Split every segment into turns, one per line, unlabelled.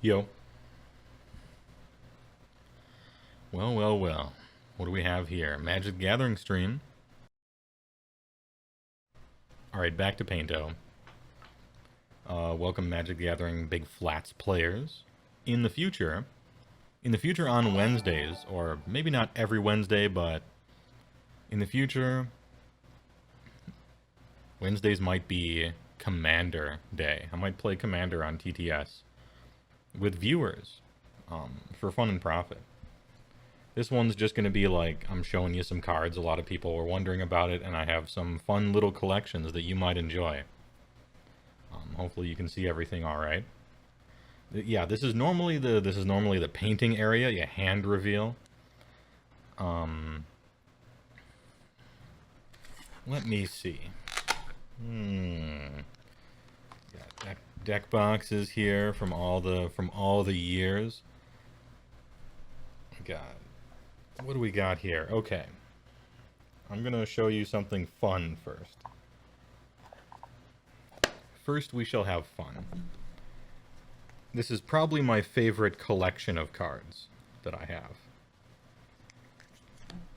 Yo. Well, well, well. What do we have here? Magic the Gathering stream. Alright, back to Painto. Welcome Magic the Gathering Big Flats players. In the future on Wednesdays, or maybe not every Wednesday, but in the future, Wednesdays might be Commander Day. I might play Commander on TTS with viewers for fun and profit. This one's just going to be like, I'm showing you some cards. A lot of people were wondering about it, and I have some fun little collections that you might enjoy. Hopefully you can see everything all right. Yeah, this is normally the painting area, your hand reveal. Let me see. Got deck boxes here from all the years. What do we got here? Okay. I'm gonna show you something fun first. First, we shall have fun. This is probably my favorite collection of cards that I have.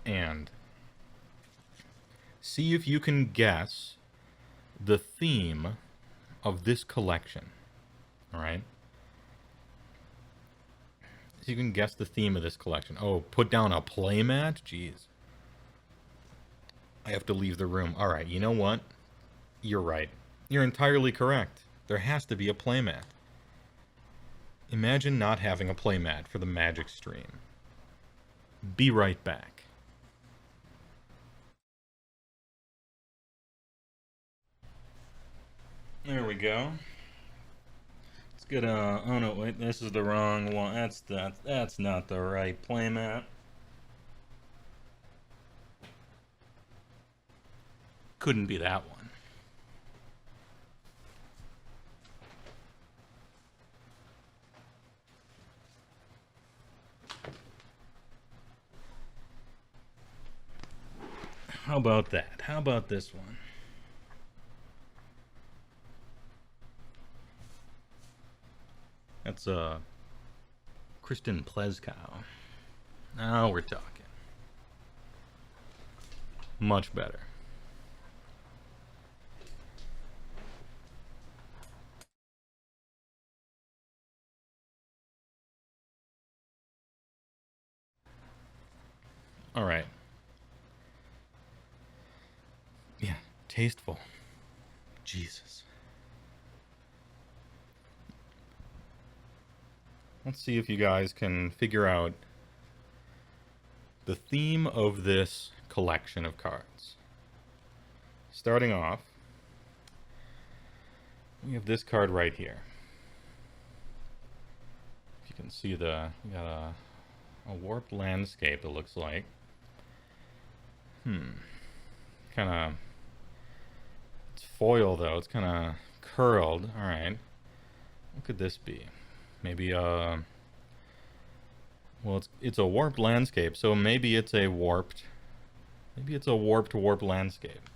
And see if you can guess the theme of this collection. Alright? So you can guess the theme of this collection. Oh, put down a playmat? Jeez. I have to leave the room. Alright, you know what? You're right. You're entirely correct. There has to be a playmat. Imagine not having a playmat for the Magic stream. Be right back. There we go. Let's get a... Oh no, wait, this is the wrong one. That's not the right playmat. Couldn't be that one. How about that? How about this one? That's Kristen Pleskow. Now we're talking. Much better. All right. Yeah, tasteful. Jesus. Let's see if you guys can figure out the theme of this collection of cards. Starting off, we have this card right here. If you can see you got a warped landscape, it looks like. Kinda, it's foil though, it's kinda curled. Alright. What could this be? Maybe well, it's a warped landscape, so maybe it's a warped landscape.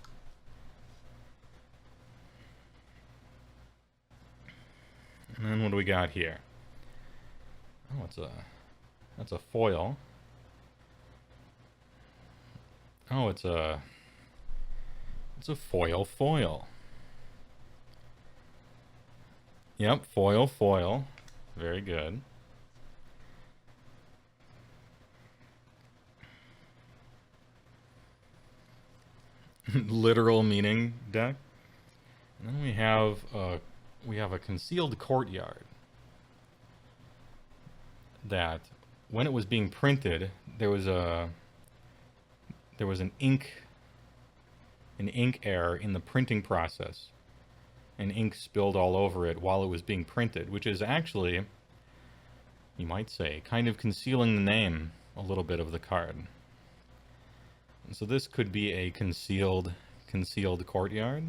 And then what do we got here? Oh, that's a foil. Oh, it's a foil. Yep, foil. Very good. Literal meaning deck. And then we have a concealed courtyard that when it was being printed, there was an ink error in the printing process, and ink spilled all over it while it was being printed, which is actually, you might say, kind of concealing the name a little bit of the card. And so this could be a concealed courtyard.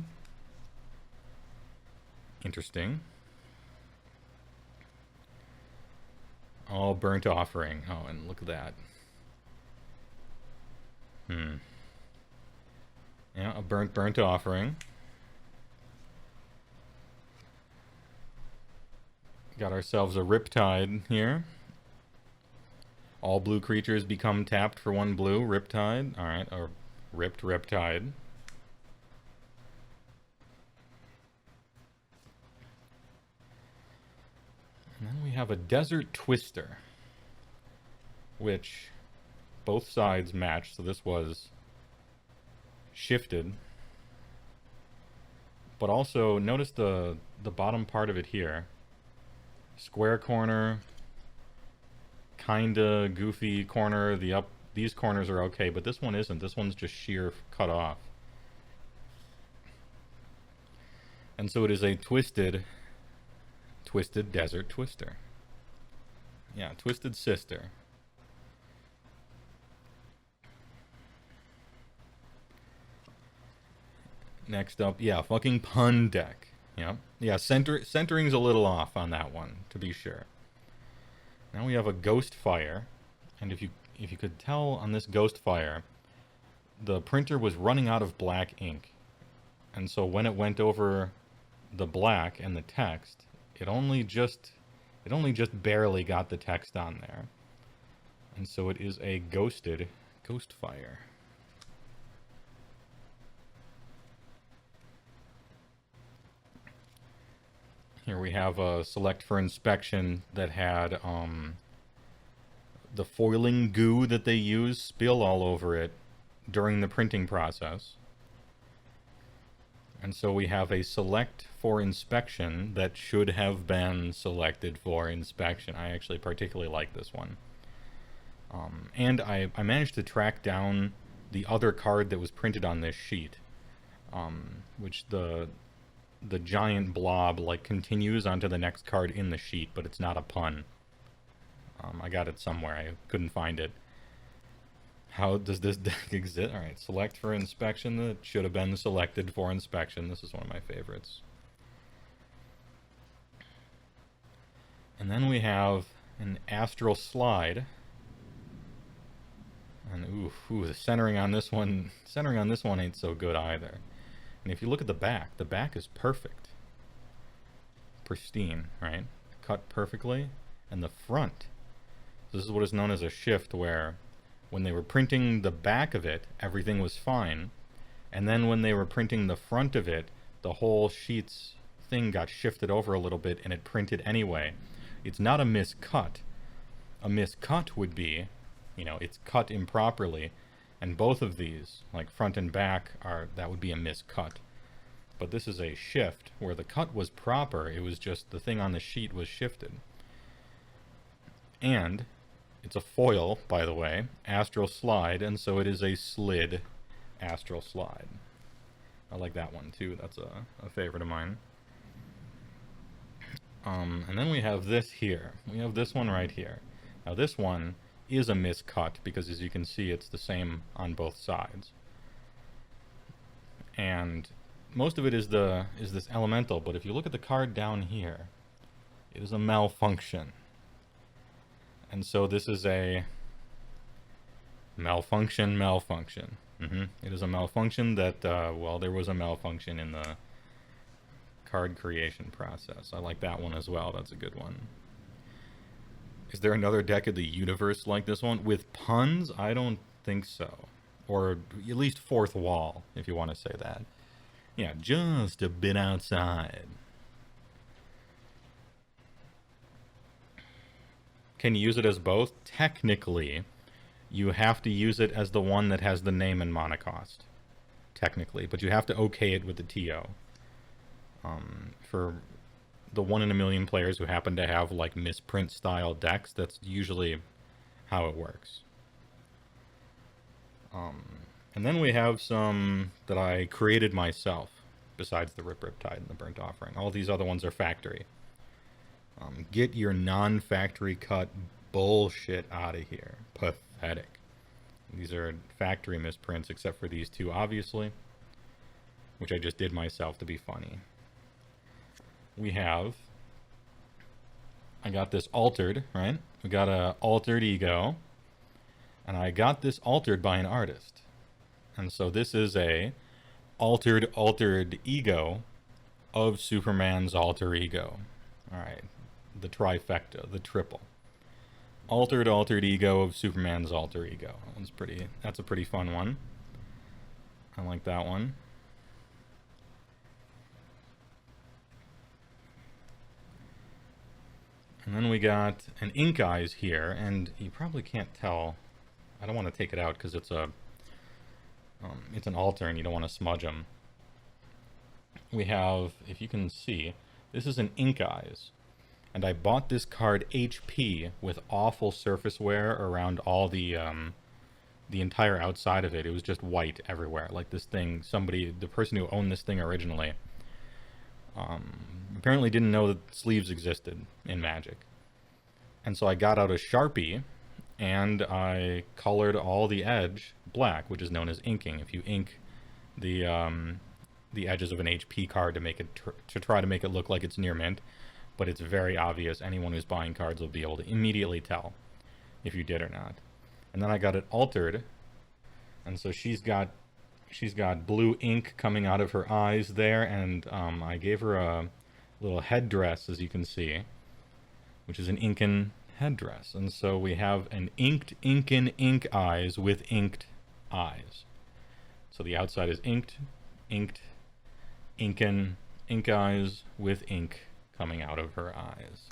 Interesting. Oh, burnt offering. Oh, and look at that. Yeah, a burnt offering. Got ourselves a Riptide here. All blue creatures become tapped for 1 blue. Riptide. Alright, a ripped Riptide. And then we have a Desert Twister, which both sides match, so this was shifted. But also, notice the bottom part of it here. Square corner, kinda goofy corner, these corners are okay, but this one isn't. This one's just sheer cut off. And so it is a twisted Desert Twister. Yeah, Twisted Sister. Next up, yeah, fucking pun deck. Yeah, yeah. Centering's a little off on that one, to be sure. Now we have a Ghost Fire, and if you could tell on this Ghost Fire, the printer was running out of black ink, and so when it went over the black and the text, it only just barely got the text on there, and so it is a ghosted Ghost Fire. Here we have a Select for Inspection that had the foiling goo that they use spill all over it during the printing process. And so we have a Select for Inspection that should have been selected for inspection. I actually particularly like this one. And I managed to track down the other card that was printed on this sheet, which the giant blob like continues onto the next card in the sheet, but it's not a pun. I got it somewhere. I couldn't find it. How does this deck exist? Alright, Select for Inspection that should have been selected for inspection. This is one of my favorites. And then we have an Astral Slide. And the centering on this one ain't so good either. And if you look at the back is perfect. Pristine, right? Cut perfectly. And the front, this is what is known as a shift, where when they were printing the back of it, everything was fine. And then when they were printing the front of it, the whole sheet's thing got shifted over a little bit and it printed anyway. It's not a miscut. A miscut would be, it's cut improperly. And both of these, like front and back, that would be a miscut. But this is a shift, where the cut was proper, it was just the thing on the sheet was shifted. And it's a foil, by the way, Astral Slide, and so it is a slid Astral Slide. I like that one too, that's a favorite of mine. And then we have this here. We have this one right here. Now this one is a miscut, because as you can see, it's the same on both sides. And most of it is this elemental, but if you look at the card down here, it is a malfunction. And so this is a malfunction. It is a malfunction that, there was a malfunction in the card creation process. I like that one as well. That's a good one. Is there another deck of the universe like this one? With puns? I don't think so. Or at least fourth wall, if you want to say that. Yeah, just a bit outside. Can you use it as both? Technically, you have to use it as the one that has the name and mana cost. Technically, but you have to okay it with the TO. For the 1 in a million players who happen to have like Misprint style decks, that's usually how it works. And then we have some that I created myself, besides the Riptide and the Burnt Offering. All these other ones are factory. Get your non-factory cut bullshit out of here. Pathetic. These are factory misprints, except for these two, obviously, which I just did myself to be funny. I got this altered, right? We got a altered ego, and I got this altered by an artist. And so this is a altered ego of Superman's alter ego. Alright, the trifecta, the triple. Altered ego of Superman's alter ego. That's a pretty fun one. I like that one. And then we got an Ink Eyes here, and you probably can't tell. I don't want to take it out because it's an alter and you don't want to smudge them. We have, if you can see, this is an Ink Eyes. And I bought this card HP with awful surface wear around all the entire outside of it. It was just white everywhere. Like this thing, the person who owned this thing originally, apparently didn't know that sleeves existed in Magic. And so I got out a Sharpie and I colored all the edge black, which is known as inking. If you ink the edges of an HP card to make it to try to make it look like it's near mint, but it's very obvious. Anyone who's buying cards will be able to immediately tell if you did or not. And then I got it altered, and so she's got blue ink coming out of her eyes there, and I gave her a little headdress, as you can see, which is an Incan headdress. And so we have an inked Incan ink eyes with inked eyes. So the outside is inked Incan ink eyes with ink coming out of her eyes.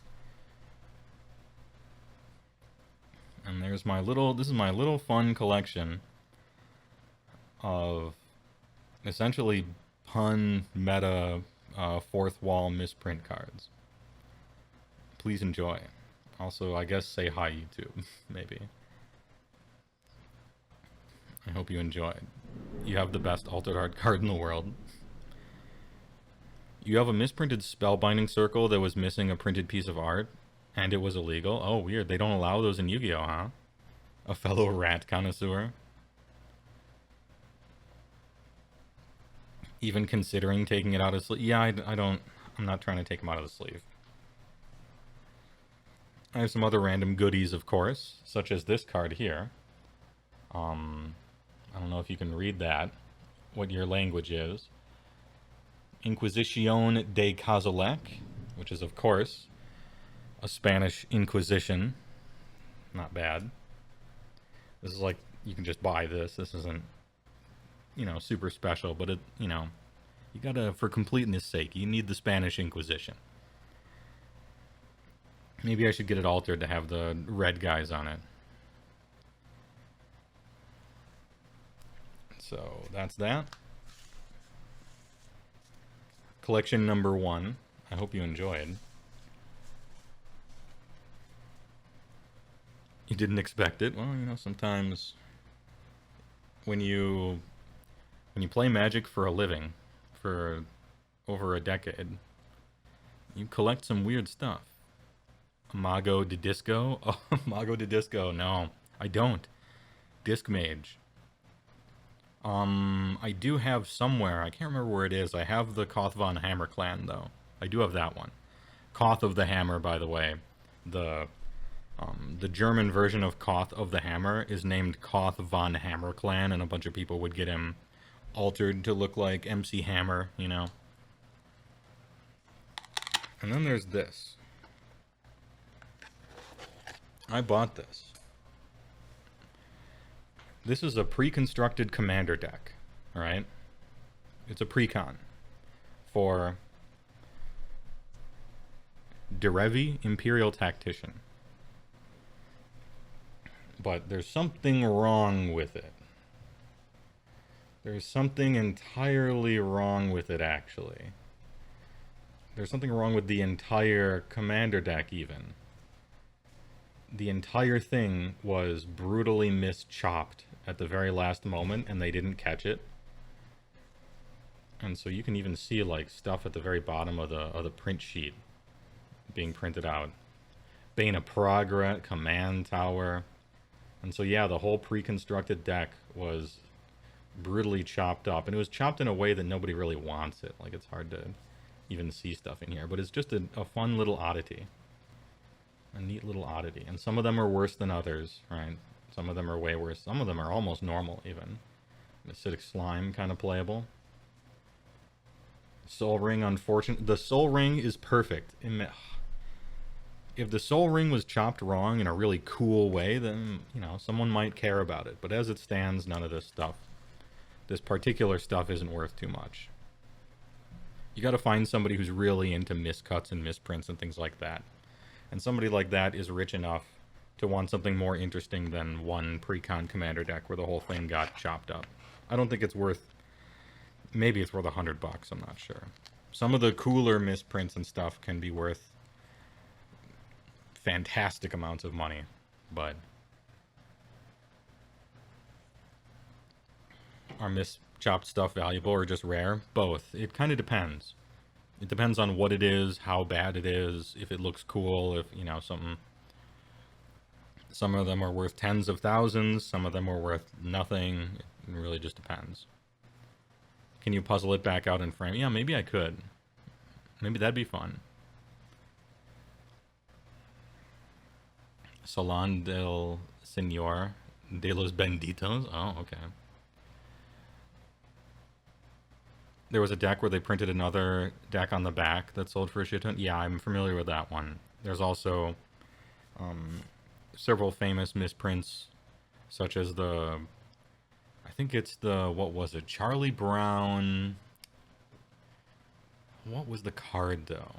And there's this is my little fun collection of essentially pun meta fourth wall misprint cards. Please enjoy. Also, I guess say hi, YouTube, maybe. I hope you enjoyed. You have the best altered art card in the world. You have a misprinted spellbinding circle that was missing a printed piece of art, and it was illegal. Oh, weird. They don't allow those in Yu-Gi-Oh, huh? A fellow rat connoisseur. Even considering taking it out of sleeve. Yeah, I'm not trying to take them out of the sleeve. I have some other random goodies, of course, such as this card here. I don't know if you can read that, what your language is. Inquisición de Cazolec, which is, of course, a Spanish Inquisition. Not bad. This is like, you can just buy this. This isn't, super special, but it, you gotta, for completeness sake, you need the Spanish Inquisition. Maybe I should get it altered to have the red guys on it. So, that's that. Collection number 1. I hope you enjoyed. You didn't expect it? Well, sometimes when you play Magic for a living for over a decade, you collect some weird stuff. Mago de Disco? Oh, Mago de Disco. No, I don't. Disc Mage. I do have somewhere, I can't remember where it is. I have the Koth von Hammer clan, though. I do have that one. Koth of the Hammer, by the way. The German version of Koth of the Hammer is named Koth von Hammer clan, and a bunch of people would get him altered to look like MC Hammer, And then there's this. I bought this. This is a pre-constructed commander deck, alright? It's a pre-con for Derevi Imperial Tactician. But there's something wrong with it. There's something entirely wrong with it, actually. There's something wrong with the entire commander deck, even. The entire thing was brutally mischopped at the very last moment, and they didn't catch it. And so you can even see like stuff at the very bottom of the print sheet being printed out. Bane of Progress, Command Tower. And so yeah, the whole pre-constructed deck was brutally chopped up, and it was chopped in a way that nobody really wants it. Like, it's hard to even see stuff in here, but it's just a fun little oddity. A neat little oddity. And some of them are worse than others, right? Some of them are way worse. Some of them are almost normal, even. Acidic Slime, kind of playable. Soul Ring, unfortunate. The Soul Ring is perfect. If the Soul Ring was chopped wrong in a really cool way, then, you know, someone might care about it. But as it stands, none of this stuff, this particular stuff isn't worth too much. You gotta find somebody who's really into miscuts and misprints and things like that. And somebody like that is rich enough to want something more interesting than one pre-con commander deck where the whole thing got chopped up. I don't think it's worth... Maybe it's worth $100, I'm not sure. Some of the cooler misprints and stuff can be worth fantastic amounts of money, but are mischopped stuff valuable or just rare? Both. It kind of depends. It depends on what it is, how bad it is, if it looks cool, if, you know, something... Some of them are worth tens of thousands, some of them are worth nothing. It really just depends. Can you puzzle it back out in frame? Yeah, maybe I could. Maybe that'd be fun. Salon del Señor de los Benditos. Oh, okay. There was a deck where they printed another deck on the back that sold for a shit ton. Yeah, I'm familiar with that one. There's also several famous misprints, such as the... I think it's the... What was it? Charlie Brown... What was the card, though?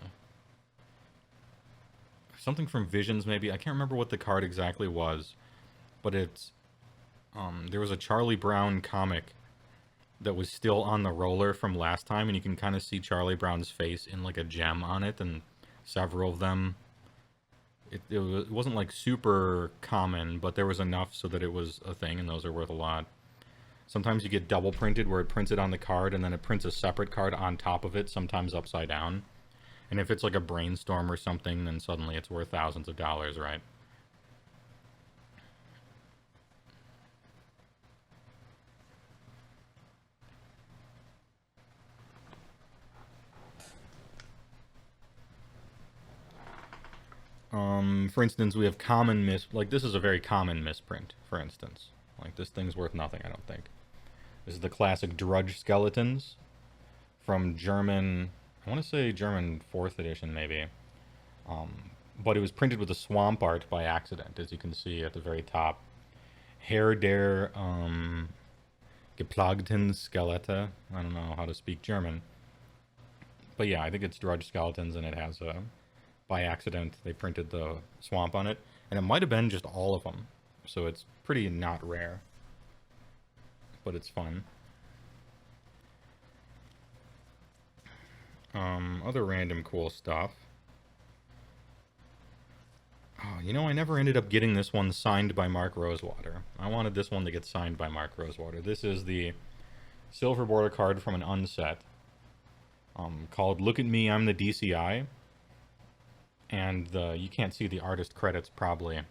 Something from Visions, maybe. I can't remember what the card exactly was, but it's... there was a Charlie Brown comic that was still on the roller from last time, and you can kind of see Charlie Brown's face in, like, a gem on it, and several of them... It wasn't, like, super common, but there was enough so that it was a thing, and those are worth a lot. Sometimes you get double printed, where it prints it on the card, and then it prints a separate card on top of it, sometimes upside down. And if it's like a brainstorm or something, then suddenly it's worth thousands of dollars, right? For instance, we have common like, this is a very common misprint, for instance. Like, this thing's worth nothing, I don't think. This is the classic Drudge Skeletons from German... I want to say German 4th edition, maybe. But it was printed with a swamp art by accident, as you can see at the very top. Herr der geplagten Skelette. I don't know how to speak German. But yeah, I think it's Drudge Skeletons, and it has a... By accident, they printed the swamp on it. And it might have been just all of them. So it's pretty not rare. But it's fun. Other random cool stuff. Oh, you know, I never ended up getting this one signed by Mark Rosewater. I wanted this one to get signed by Mark Rosewater. This is the silver border card from an unset. Called Look at Me, I'm the DCI. And you can't see the artist credits, probably.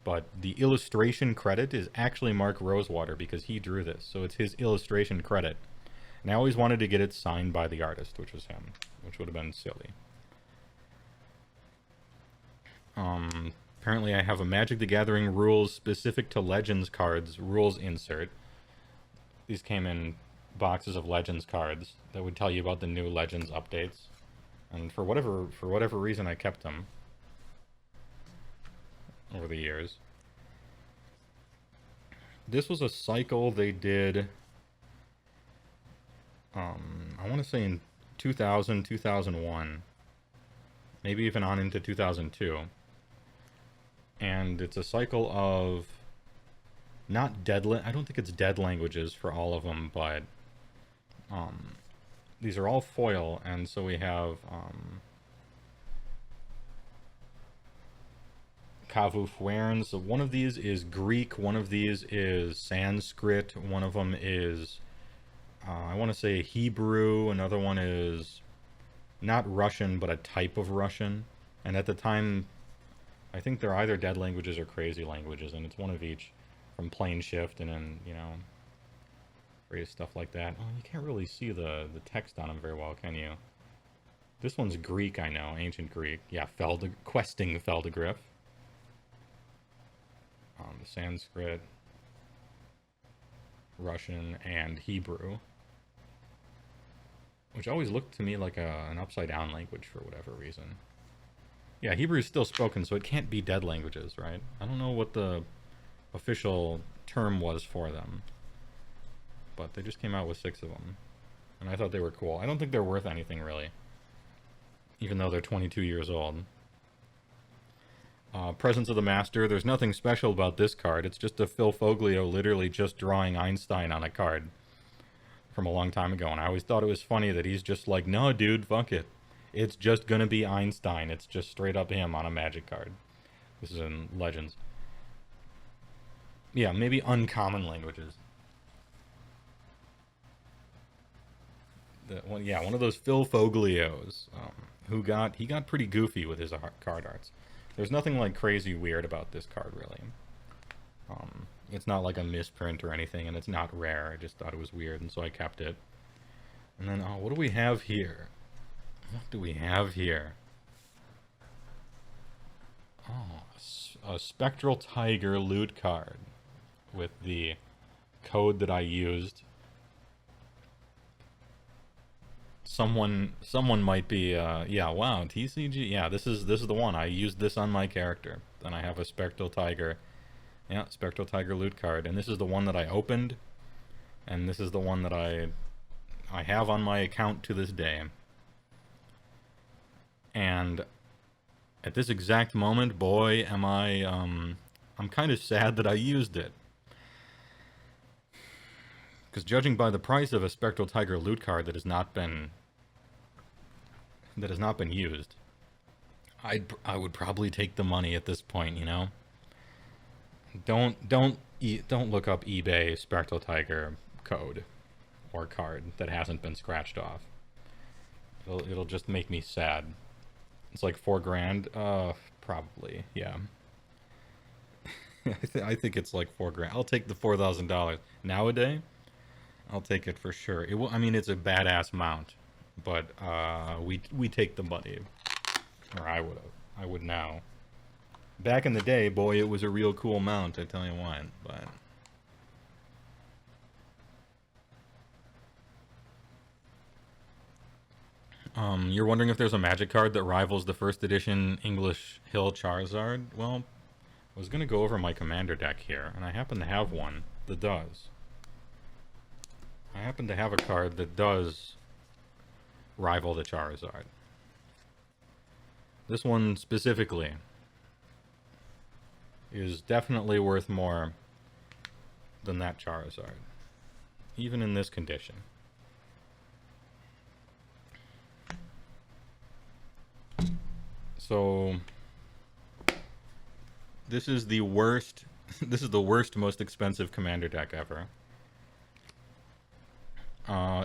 But the illustration credit is actually Mark Rosewater, because he drew this. So it's his illustration credit. And I always wanted to get it signed by the artist, which was him. Which would have been silly. Apparently I have a Magic the Gathering rules specific to Legends cards rules insert. These came in boxes of Legends cards that would tell you about the new Legends updates. And for whatever reason, I kept them over the years. This was a cycle they did, I want to say in 2000, 2001, maybe even on into 2002. And it's a cycle of not dead, I don't think it's dead languages for all of them, but these are all foil, and so we have Kavu Fuern. So one of these is Greek, one of these is Sanskrit, one of them is, I want to say Hebrew, another one is not Russian, but a type of Russian. And at the time, I think they're either dead languages or crazy languages, and it's one of each from Plane Shift and then, you know, various stuff like that. Oh, you can't really see the text on them very well, can you? This one's Greek, I know, ancient Greek. Yeah, questing Feldegriff. The Sanskrit, Russian, and Hebrew, which always looked to me like an upside down language for whatever reason. Yeah, Hebrew is still spoken, so it can't be dead languages, right? I don't know what the official term was for them, but they just came out with 6 of them, and I thought they were cool. I don't think they're worth anything, really, even though they're 22 years old. Presence of the Master. There's nothing special about this card. It's just a Phil Foglio literally just drawing Einstein on a card from a long time ago, and I always thought it was funny that he's just like, no, dude, fuck it. It's just gonna be Einstein. It's just straight up him on a Magic card. This is in Legends. Yeah, maybe uncommon languages. One of those Phil Foglios who got pretty goofy with his card arts. There's nothing like crazy weird about this card, really. It's not like a misprint or anything, and it's not rare. I just thought it was weird, and so I kept it. And then, what do we have here? What do we have here? Oh, a Spectral Tiger loot card with the code that I used. Someone might be, yeah, wow, TCG. Yeah, this is the one. I used this on my character. Then I have a Spectral Tiger. Yeah, Spectral Tiger loot card, and this is the one that I opened, and this is the one that I have on my account to this day. And at this exact moment, boy, am I, I'm kind of sad that I used it. Because judging by the price of a Spectral Tiger loot card that has not been used, I would probably take the money at this point, you know? Don't look up eBay Spectral Tiger code or card that hasn't been scratched off. It'll just make me sad. It's like $4,000. Probably, yeah. I think it's like $4,000. I'll take the $4,000 nowadays. I'll take it for sure. It will. I mean, it's a badass mount, but we take the money, or I would have. I would now. Back in the day, boy, it was a real cool mount. I tell you what, but. You're wondering if there's a Magic card that rivals the first edition English Hill Charizard? Well, I was going to go over my Commander deck here, and I happen to have one that does. I happen to have a card that does rival the Charizard. This one specifically is definitely worth more than that Charizard, even in this condition. So this is the worst most expensive Commander deck ever.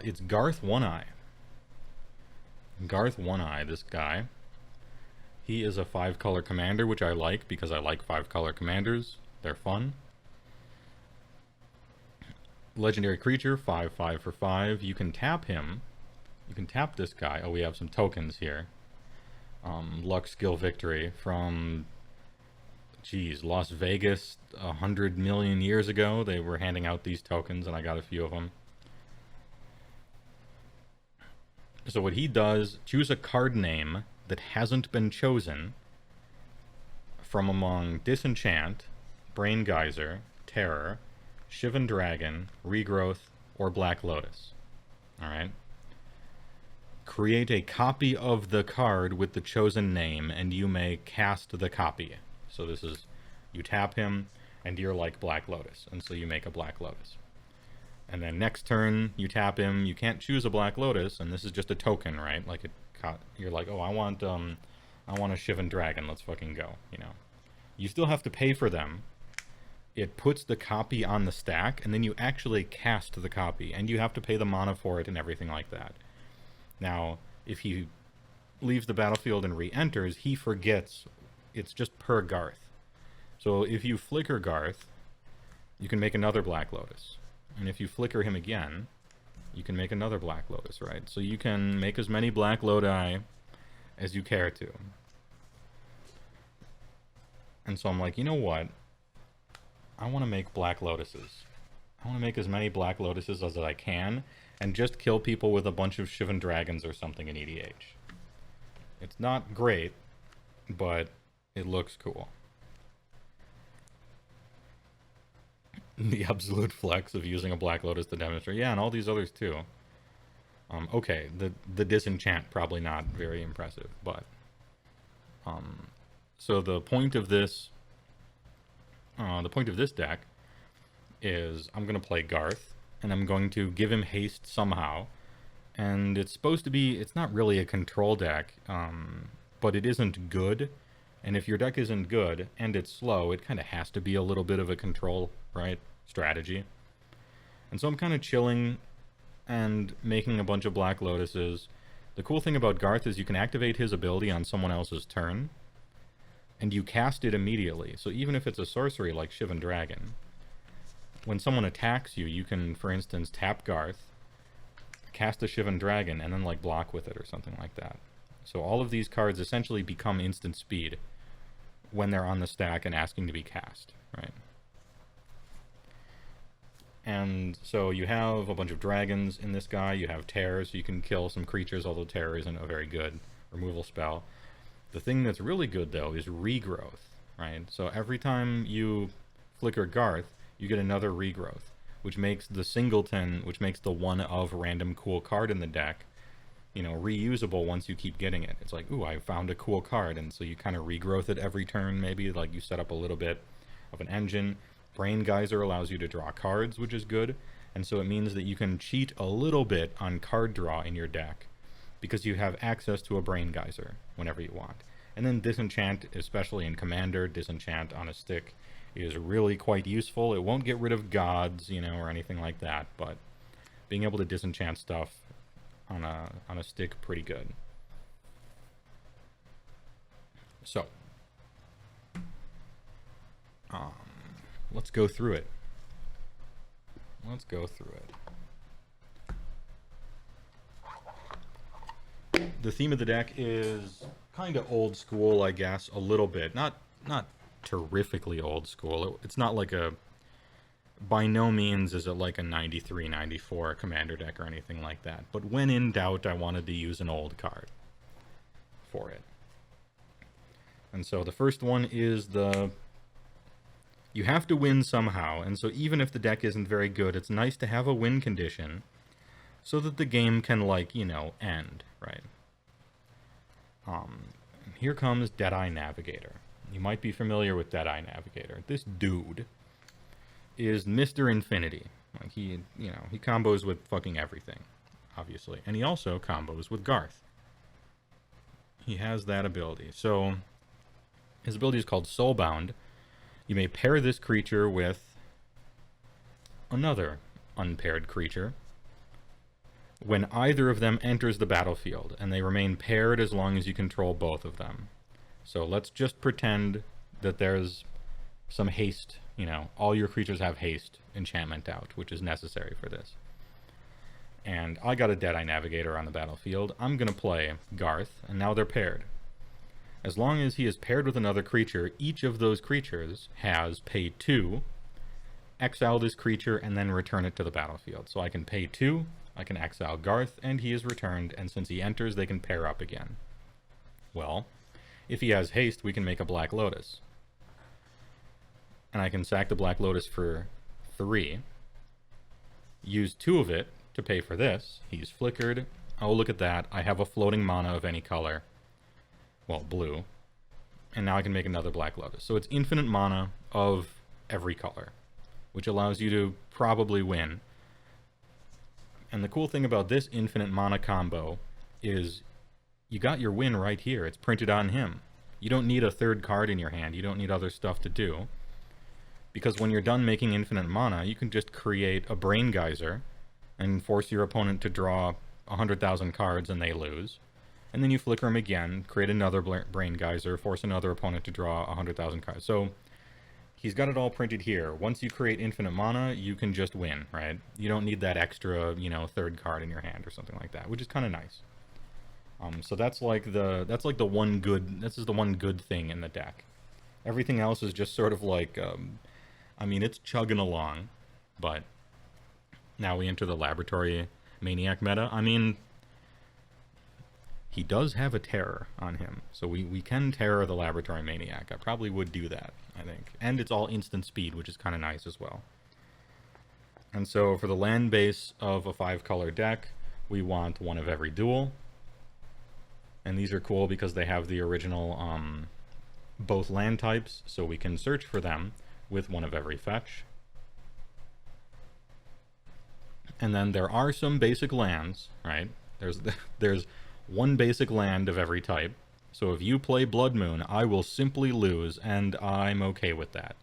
It's Garth One-Eye. Garth One-Eye, this guy. He is a 5-color commander, which I like because I like 5-color commanders. They're fun. Legendary creature, 5/5 for 5. You can tap him. You can tap this guy. Oh, we have some tokens here. Luck, skill, victory from, geez, Las Vegas 100 million years ago. They were handing out these tokens, and I got a few of them. So what he does, choose a card name that hasn't been chosen from among Disenchant, Brain Geyser, Terror, Shivan Dragon, Regrowth, or Black Lotus. Alright? Create a copy of the card with the chosen name, and you may cast the copy. So this is, you tap him, and you're like Black Lotus, and so you make a Black Lotus. And then next turn, you tap him, you can't choose a Black Lotus, and this is just a token, right? Like, you're like, oh, I want a Shivan Dragon, let's fucking go, you know. You still have to pay for them. It puts the copy on the stack, and then you actually cast the copy, and you have to pay the mana for it and everything like that. Now, if he leaves the battlefield and re-enters, he forgets. It's just per Garth. So if you flicker Garth, you can make another Black Lotus. And if you flicker him again, you can make another Black Lotus, right? So you can make as many Black Lodi as you care to. And so I'm like, you know what? I want to make Black Lotuses. I want to make as many Black Lotuses as I can, and just kill people with a bunch of Shivan Dragons or something in EDH. It's not great, but it looks cool. The absolute flex of using a Black Lotus to demonstrate. Yeah, and all these others too. Okay, the disenchant probably not very impressive, but so the point of this deck is I'm gonna play Garth, and I'm going to give him haste somehow, and it's supposed to be, it's not really a control deck, but it isn't good, and if your deck isn't good and it's slow, it kind of has to be a little bit of a control, right, strategy. And so I'm kind of chilling and making a bunch of Black Lotuses. The cool thing about Garth is you can activate his ability on someone else's turn, and you cast it immediately. So even if it's a sorcery like Shivan Dragon, when someone attacks you, you can, for instance, tap Garth, cast a Shivan Dragon, and then like block with it or something like that. So all of these cards essentially become instant speed when they're on the stack and asking to be cast, right? And so you have a bunch of dragons in this guy, you have Terror, so you can kill some creatures, although Terror isn't a very good removal spell. The thing that's really good, though, is regrowth, right? So every time you flicker Garth, you get another regrowth, which makes the singleton, which makes the one of random cool card in the deck, you know, reusable once you keep getting it. It's like, ooh, I found a cool card, and so you kind of regrowth it every turn, maybe, like you set up a little bit of an engine. Brain Geyser allows you to draw cards, which is good, and so it means that you can cheat a little bit on card draw in your deck, because you have access to a Brain Geyser whenever you want. And then Disenchant, especially in Commander, Disenchant on a stick is really quite useful. It won't get rid of gods, you know, or anything like that, but being able to disenchant stuff on a stick, pretty good. So, let's go through it. Let's go through it. The theme of the deck is kind of old school, I guess, a little bit. Not terrifically old school. It's not like a, by no means is it like a 93, 94 Commander deck or anything like that. But when in doubt, I wanted to use an old card for it. And so the first one is you have to win somehow. And so even if the deck isn't very good, it's nice to have a win condition so that the game can, like, you know, end, right? Here comes Deadeye Navigator. You might be familiar with Deadeye Navigator. This dude is Mr. Infinity. Like, he, you know, he combos with fucking everything, obviously. And he also combos with Garth. He has that ability. So, his ability is called Soulbound. You may pair this creature with another unpaired creature when either of them enters the battlefield, and they remain paired as long as you control both of them. So let's just pretend that there's some haste, you know, all your creatures have haste enchantment out, which is necessary for this. And I got a Deadeye Navigator on the battlefield. I'm going to play Garth, and now they're paired. As long as he is paired with another creature, each of those creatures has pay 2, exile this creature, and then return it to the battlefield. So I can pay 2, I can exile Garth, and he is returned, and since he enters, they can pair up again. Well, if he has haste, we can make a Black Lotus. And I can sack the Black Lotus for 3, use 2 of it to pay for this. He's flickered. Oh, look at that. I have a floating mana of any color. Well, blue. And now I can make another Black Lotus. So it's infinite mana of every color, which allows you to probably win. And the cool thing about this infinite mana combo is you got your win right here. It's printed on him. You don't need a third card in your hand. You don't need other stuff to do. Because when you're done making infinite mana, you can just create a Brain Geyser and force your opponent to draw 100,000 cards and they lose. And then you flicker him again, create another Brain Geyser, force another opponent to draw 100,000 cards. So he's got it all printed here. Once you create infinite mana, you can just win, right? You don't need that extra, you know, third card in your hand or something like that, which is kind of nice. So that's like the one good, this is the one good thing in the deck. Everything else is just sort of like, I mean, it's chugging along, but now we enter the Laboratory Maniac meta. I mean, He does have a terror on him, so we can terror the Laboratory Maniac. I probably would do that, I think. And it's all instant speed, which is kind of nice as well. And so for the land base of a 5-color deck, we want one of every dual. And these are cool because they have the original both land types, so we can search for them with one of every fetch. And then there are some basic lands, right? There's one basic land of every type. So if you play Blood Moon, I will simply lose, and I'm okay with that.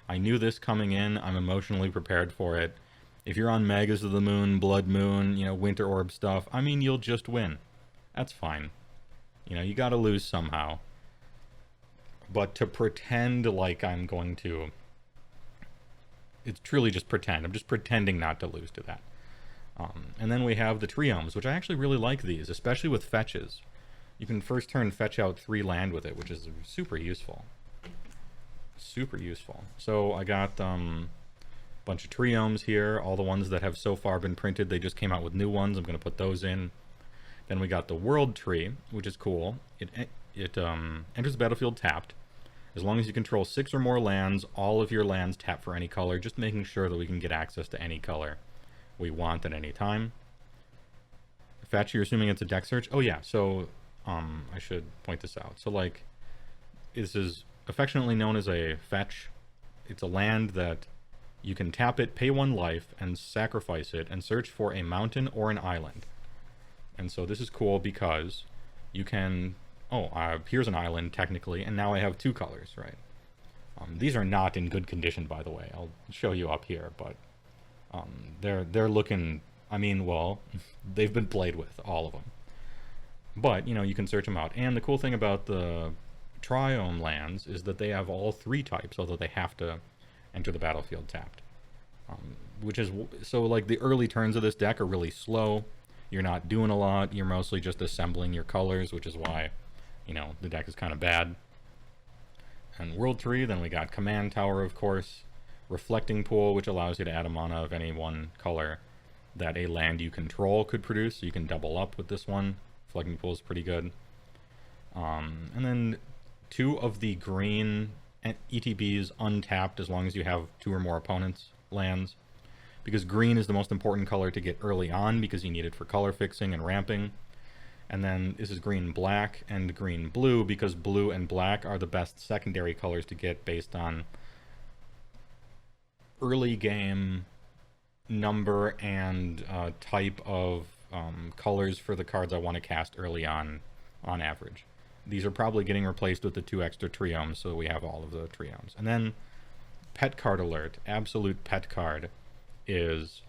I knew this coming in. I'm emotionally prepared for it. If you're on Magus of the Moon, Blood Moon, you know, Winter Orb stuff, I mean, you'll just win. That's fine. You know, you gotta lose somehow. But to pretend like I'm going to... It's truly just pretend. I'm just pretending not to lose to that. And then we have the Triomes, which I actually really like these, especially with fetches. You can first turn fetch out 3 land with it, which is super useful. Super useful. So I got a bunch of Triomes here, all the ones that have so far been printed. They just came out with new ones. I'm going to put those in. Then we got the World Tree, which is cool. It enters the battlefield tapped. As long as you control 6 or more lands, all of your lands tap for any color, just making sure that we can get access to any color we want at any time. Fetch, you're assuming it's a deck search? Oh yeah, so I should point this out. So like, this is affectionately known as a fetch. It's a land that you can tap it, pay 1 life, and sacrifice it, and search for a mountain or an island. And so this is cool because you can... here's an island, technically, and now I have 2 colors, right? These are not in good condition, by the way. I'll show you up here, but they're looking... I mean, well, they've been played with, all of them. But, you know, you can search them out. And the cool thing about the Triome lands is that they have all 3 types, although they have to enter the battlefield tapped. Which is... So, like, the early turns of this deck are really slow. You're not doing a lot. You're mostly just assembling your colors, which is why... You know, the deck is kind of bad. And World Tree, then we got Command Tower, of course. Reflecting Pool, which allows you to add a mana of any one color that a land you control could produce. So you can double up with this one. Reflecting Pool is pretty good. And then 2 of the green ETBs untapped as long as you have 2 or more opponents' lands. Because green is the most important color to get early on because you need it for color fixing and ramping. And then this is green-black and green-blue because blue and black are the best secondary colors to get based on early game number and type of colors for the cards I want to cast early on average. These are probably getting replaced with the 2 extra Triomes, so we have all of the Triomes. And then pet card alert, absolute pet card, is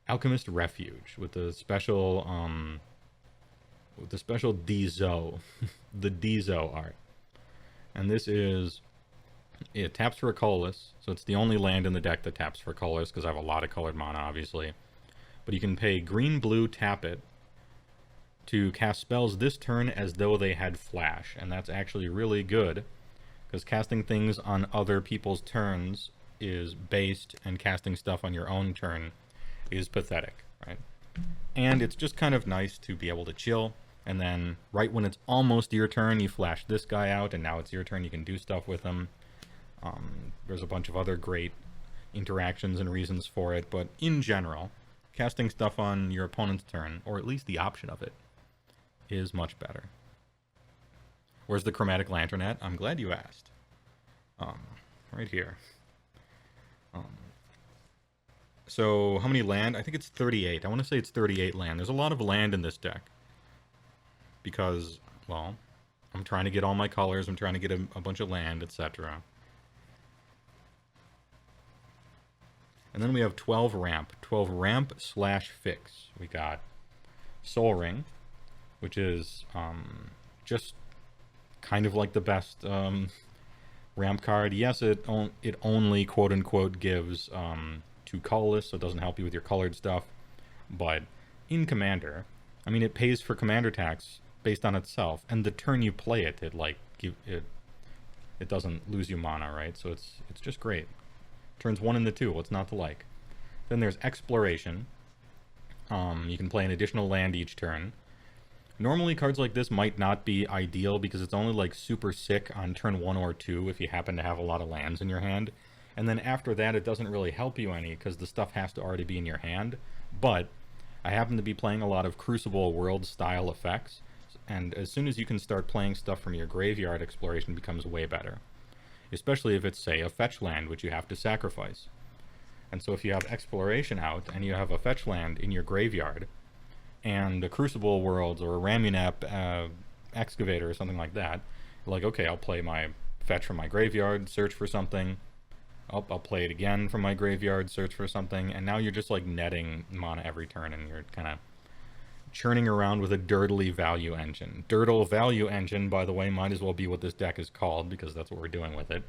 Alchemist Refuge with the special... with the special Dizo, the Dizo art. And this is, it taps for a colorless, so it's the only land in the deck that taps for colorless, because I have a lot of colored mana, obviously. But you can pay green-blue, tap it, to cast spells this turn as though they had flash, and that's actually really good, because casting things on other people's turns is based, and casting stuff on your own turn is pathetic, right? And it's just kind of nice to be able to chill. And then right when it's almost your turn, you flash this guy out, and now it's your turn. You can do stuff with him. There's a bunch of other great interactions and reasons for it. But in general, casting stuff on your opponent's turn, or at least the option of it, is much better. Where's the Chromatic Lantern at? I'm glad you asked. Right here. So how many land? I think it's 38. I want to say it's 38 land. There's a lot of land in this deck. Because, well, I'm trying to get all my colors, I'm trying to get a bunch of land, etc. And then we have 12 ramp. 12 ramp / fix. We got Soul Ring, which is just kind of like the best ramp card. Yes, it only, quote-unquote, gives 2 colorless, so it doesn't help you with your colored stuff. But in Commander, I mean, it pays for commander tax based on itself, and the turn you play it, it doesn't lose you mana, right? So it's just great. Turns 1 and 2, what's not to like? Then there's Exploration. You can play an additional land each turn. Normally cards like this might not be ideal because it's only like super sick on turn 1 or 2 if you happen to have a lot of lands in your hand. And then after that it doesn't really help you any because the stuff has to already be in your hand. But I happen to be playing a lot of Crucible World style effects, and as soon as you can start playing stuff from your graveyard, exploration becomes way better. Especially if it's, say, a fetch land which you have to sacrifice. And so if you have exploration out and you have a fetch land in your graveyard, and a Crucible Worlds or a Ramunap Excavator or something like that, like, okay, I'll play my fetch from my graveyard, search for something, I'll play it again from my graveyard, search for something, and now you're just like netting mana every turn, and you're kind of churning around with a dirtily value engine. Dirtle value engine, by the way, might as well be what this deck is called, because that's what we're doing with it.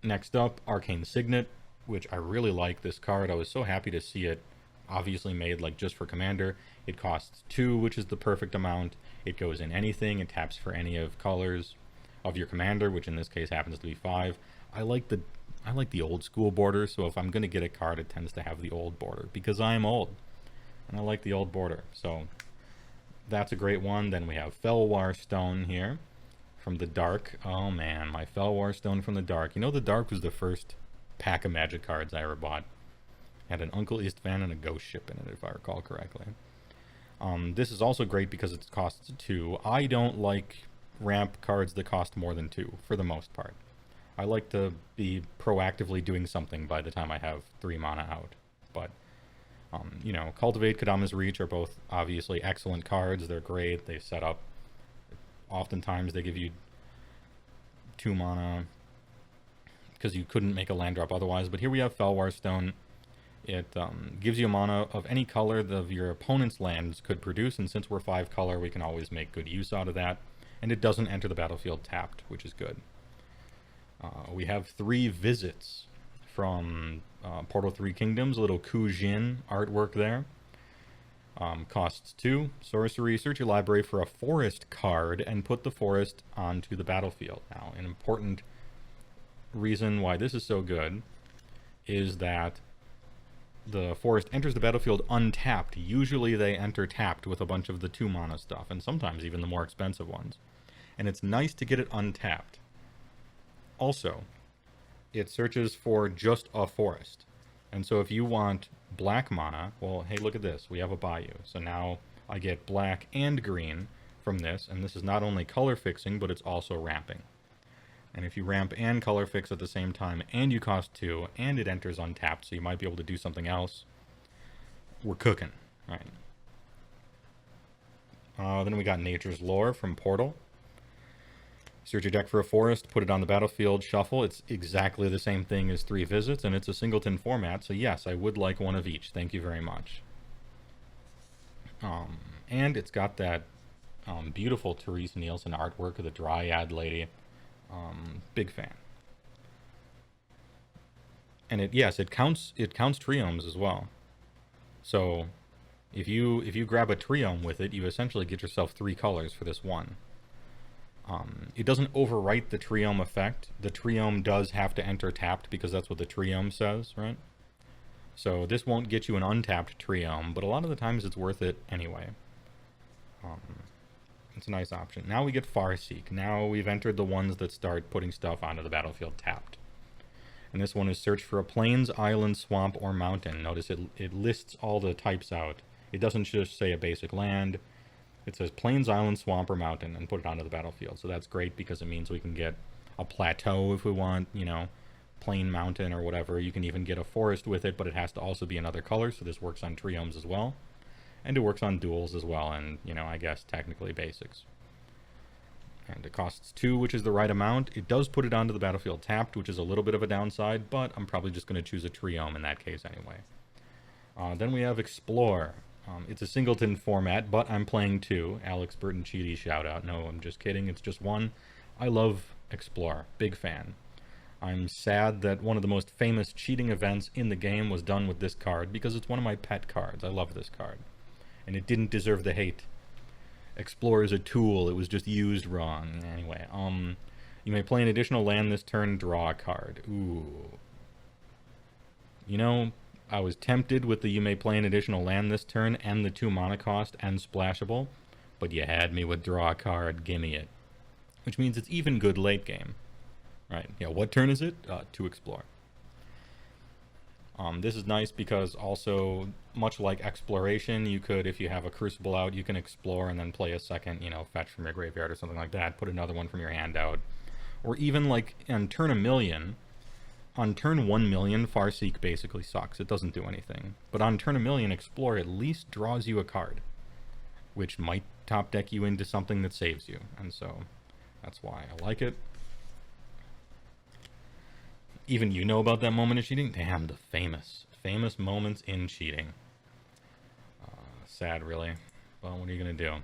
Next up, Arcane Signet, which I really like this card. I was so happy to see it obviously made like just for Commander. It costs 2, which is the perfect amount. It goes in anything, it taps for any of colors of your commander, which in this case happens to be 5. I like the old school border, so if I'm going to get a card, it tends to have the old border, because I'm old, and I like the old border, so that's a great one. Then we have Heywoah Stone here, from the Dark. Oh man, my Heywoah Stone from the Dark. You know, the Dark was the first pack of Magic cards I ever bought. Had an Uncle Istvan and a Ghost Ship in it, if I recall correctly. This is also great because it costs 2. I don't like ramp cards that cost more than 2, for the most part. I like to be proactively doing something by the time I have 3 mana out. But, you know, Cultivate, Kadama's Reach are both obviously excellent cards. They're great. They set up. Oftentimes they give you 2 mana because you couldn't make a land drop otherwise. But here we have Heywoah Stone. It gives you a mana of any color that your opponent's lands could produce, and since we're 5 color, we can always make good use out of that. And it doesn't enter the battlefield tapped, which is good. We have 3 visits from Portal 3 Kingdoms, a little Kujin artwork there. Costs 2. Sorcery, search your library for a forest card and put the forest onto the battlefield. Now, an important reason why this is so good is that the forest enters the battlefield untapped. Usually they enter tapped with a bunch of the 2 mana stuff, and sometimes even the more expensive ones. And it's nice to get it untapped. Also, it searches for just a forest. And so if you want black mana, well, hey, look at this. We have a Bayou. So now I get black and green from this, and this is not only color fixing, but it's also ramping. And if you ramp and color fix at the same time, and you cost 2, and it enters untapped, so you might be able to do something else, we're cooking, right? Then we got Nature's Lore from Portal. Search your deck for a forest, put it on the battlefield, shuffle. It's exactly the same thing as 3 visits, and it's a singleton format, so yes, I would like one of each. Thank you very much. And it's got that beautiful Therese Nielsen artwork of the Dryad lady. Big fan. And it counts triomes as well. So if you grab a triome with it, you essentially get yourself 3 colors for this one. It doesn't overwrite the triome effect. The triome does have to enter tapped because that's what the triome says, right? So this won't get you an untapped triome, but a lot of the times it's worth it anyway. It's a nice option. Now we get Farseek. Now we've entered the ones that start putting stuff onto the battlefield tapped. And this one is search for a plains, island, swamp, or mountain. Notice it lists all the types out. It doesn't just say a basic land. It says plains, island, swamp, or mountain, and put it onto the battlefield. So that's great because it means we can get a plateau if we want, you know, plain mountain or whatever. You can even get a forest with it, but it has to also be another color, so this works on triomes as well. And it works on duels as well, and, you know, I guess technically basics. And it costs 2, which is the right amount. It does put it onto the battlefield tapped, which is a little bit of a downside, but I'm probably just going to choose a triome in that case anyway. Then we have Explore. It's a singleton format, but I'm playing 2. Alex Burton Cheaty shout out. No, I'm just kidding. It's just 1. I love Explore. Big fan. I'm sad that one of the most famous cheating events in the game was done with this card because it's one of my pet cards. I love this card. And it didn't deserve the hate. Explore is a tool. It was just used wrong. Anyway, you may play an additional land this turn, draw a card. Ooh. You know, I was tempted with the you may play an additional land this turn and the 2 mana cost and splashable, but you had me with draw a card, gimme it. Which means it's even good late game. Right, yeah, what turn is it? To explore. This is nice because also, much like exploration, you could, if you have a Crucible out, you can explore and then play a second, you know, fetch from your graveyard or something like that, put another one from your hand out. Or even like on turn 1,000,000, on turn 1,000,000, Farseek basically sucks. It doesn't do anything. But on turn 1,000,000, Explore at least draws you a card, which might top deck you into something that saves you. And so, that's why I like it. Even you know about that moment of cheating? Damn, the famous moments in cheating. Sad, really. Well, what are you going to do?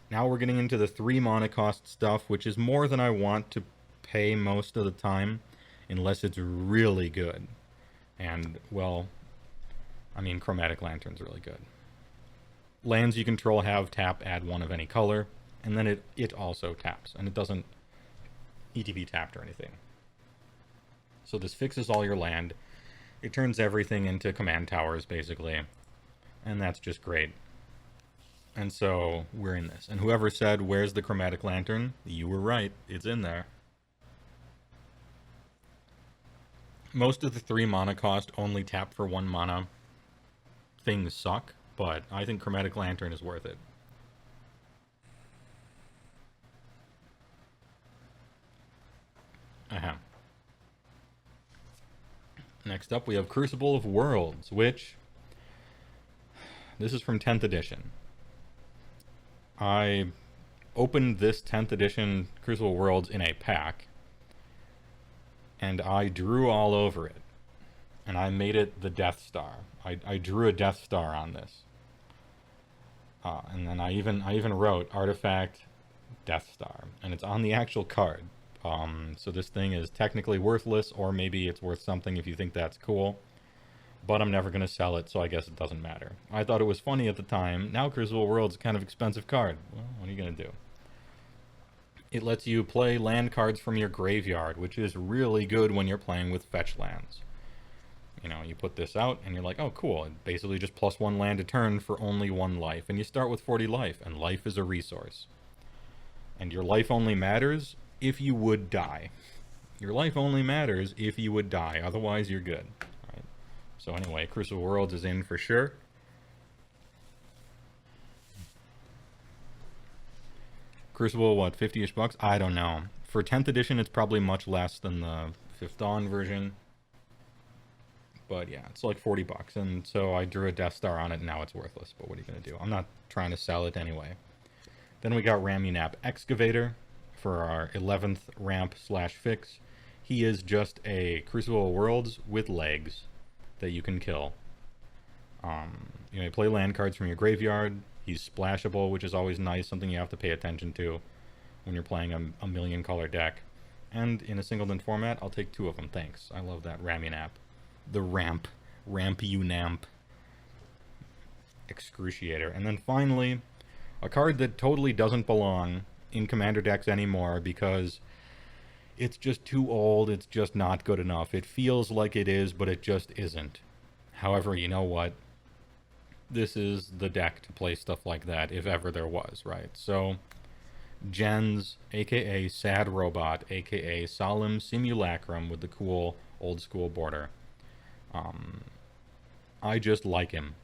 Now we're getting into the 3 mana cost stuff, which is more than I want to pay most of the time, unless it's really good. And, well, I mean, Chromatic Lantern's really good. Lands you control have tap, add 1 of any color, and then it also taps, and it doesn't ETB tapped or anything. So this fixes all your land. It turns everything into command towers, basically. And that's just great. And so, we're in this. And whoever said, where's the Chromatic Lantern? You were right. It's in there. Most of the 3 mana cost only tap for 1 mana things suck, but I think Chromatic Lantern is worth it. Next up, we have Crucible of Worlds, which, this is from 10th edition. I opened this 10th edition Crucible of Worlds in a pack, and I drew all over it. And I made it the Death Star. I drew a Death Star on this. And then I even wrote Artifact Death Star, and it's on the actual card. So this thing is technically worthless, or maybe it's worth something if you think that's cool. But I'm never going to sell it, so I guess it doesn't matter. I thought it was funny at the time. Now Crucible World's a kind of expensive card. Well, what are you going to do? It lets you play land cards from your graveyard, which is really good when you're playing with fetch lands. You know, you put this out, and you're like, oh, cool. It basically just +1 land a turn for only 1 life. And you start with 40 life, and life is a resource. And your life only matters if you would die. Your life only matters if you would die. Otherwise, you're good. Right? So anyway, Crucible Worlds is in for sure. Crucible, what, 50-ish bucks? I don't know. For 10th edition, it's probably much less than the 5th Dawn version. But yeah, it's like 40 bucks. And so I drew a Death Star on it, and now it's worthless. But what are you going to do? I'm not trying to sell it anyway. Then we got Ramunap Excavator for our 11th ramp/fix. He is just a Crucible Worlds with legs that you can kill. You may play land cards from your graveyard. He's splashable, which is always nice, something you have to pay attention to when you're playing a 1,000,000 color deck. And in a singleton format, I'll take 2 of them, thanks. I love that Ramunap. The Ramp-unamp. Excruciator. And then finally, a card that totally doesn't belong in Commander decks anymore because it's just too old, it's just not good enough. It feels like it is, but it just isn't. However, you know what? This is the deck to play stuff like that, if ever there was, right? So, Gens, aka Sad Robot, aka Solemn Simulacrum with the cool old school border. I just like him.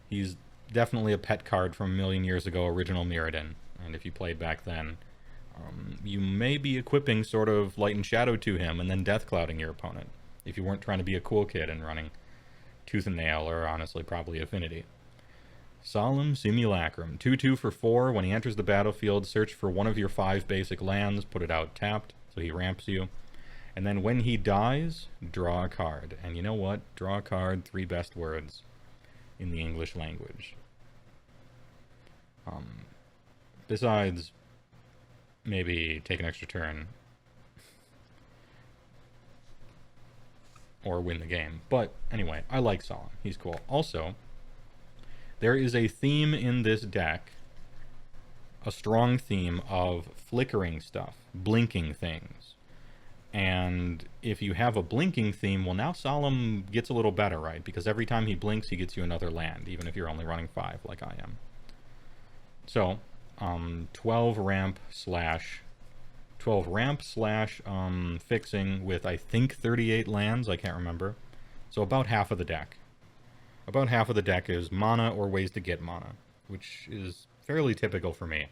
He's definitely a pet card from a million years ago, original Mirrodin. And if you played back then, you may be equipping sort of Light and Shadow to him and then Death Clouding your opponent. If you weren't trying to be a cool kid and running Tooth and Nail, or honestly probably Affinity. Solemn Simulacrum. 2/2 for 4. When he enters the battlefield, search for one of your 5 basic lands, put it out tapped, so he ramps you. And then when he dies, draw a card. And you know what? Draw a card, 3 best words in the English language. Besides, maybe take an extra turn. Or win the game. But anyway, I like Solemn. He's cool. Also, there is a theme in this deck, a strong theme of flickering stuff, blinking things. And if you have a blinking theme, well, now Solemn gets a little better, right? Because every time he blinks, he gets you another land, even if you're only running 5, like I am. So, 12 ramp slash fixing with, I think, 38 lands. I can't remember. So about half of the deck. About half of the deck is mana or ways to get mana, which is fairly typical for me.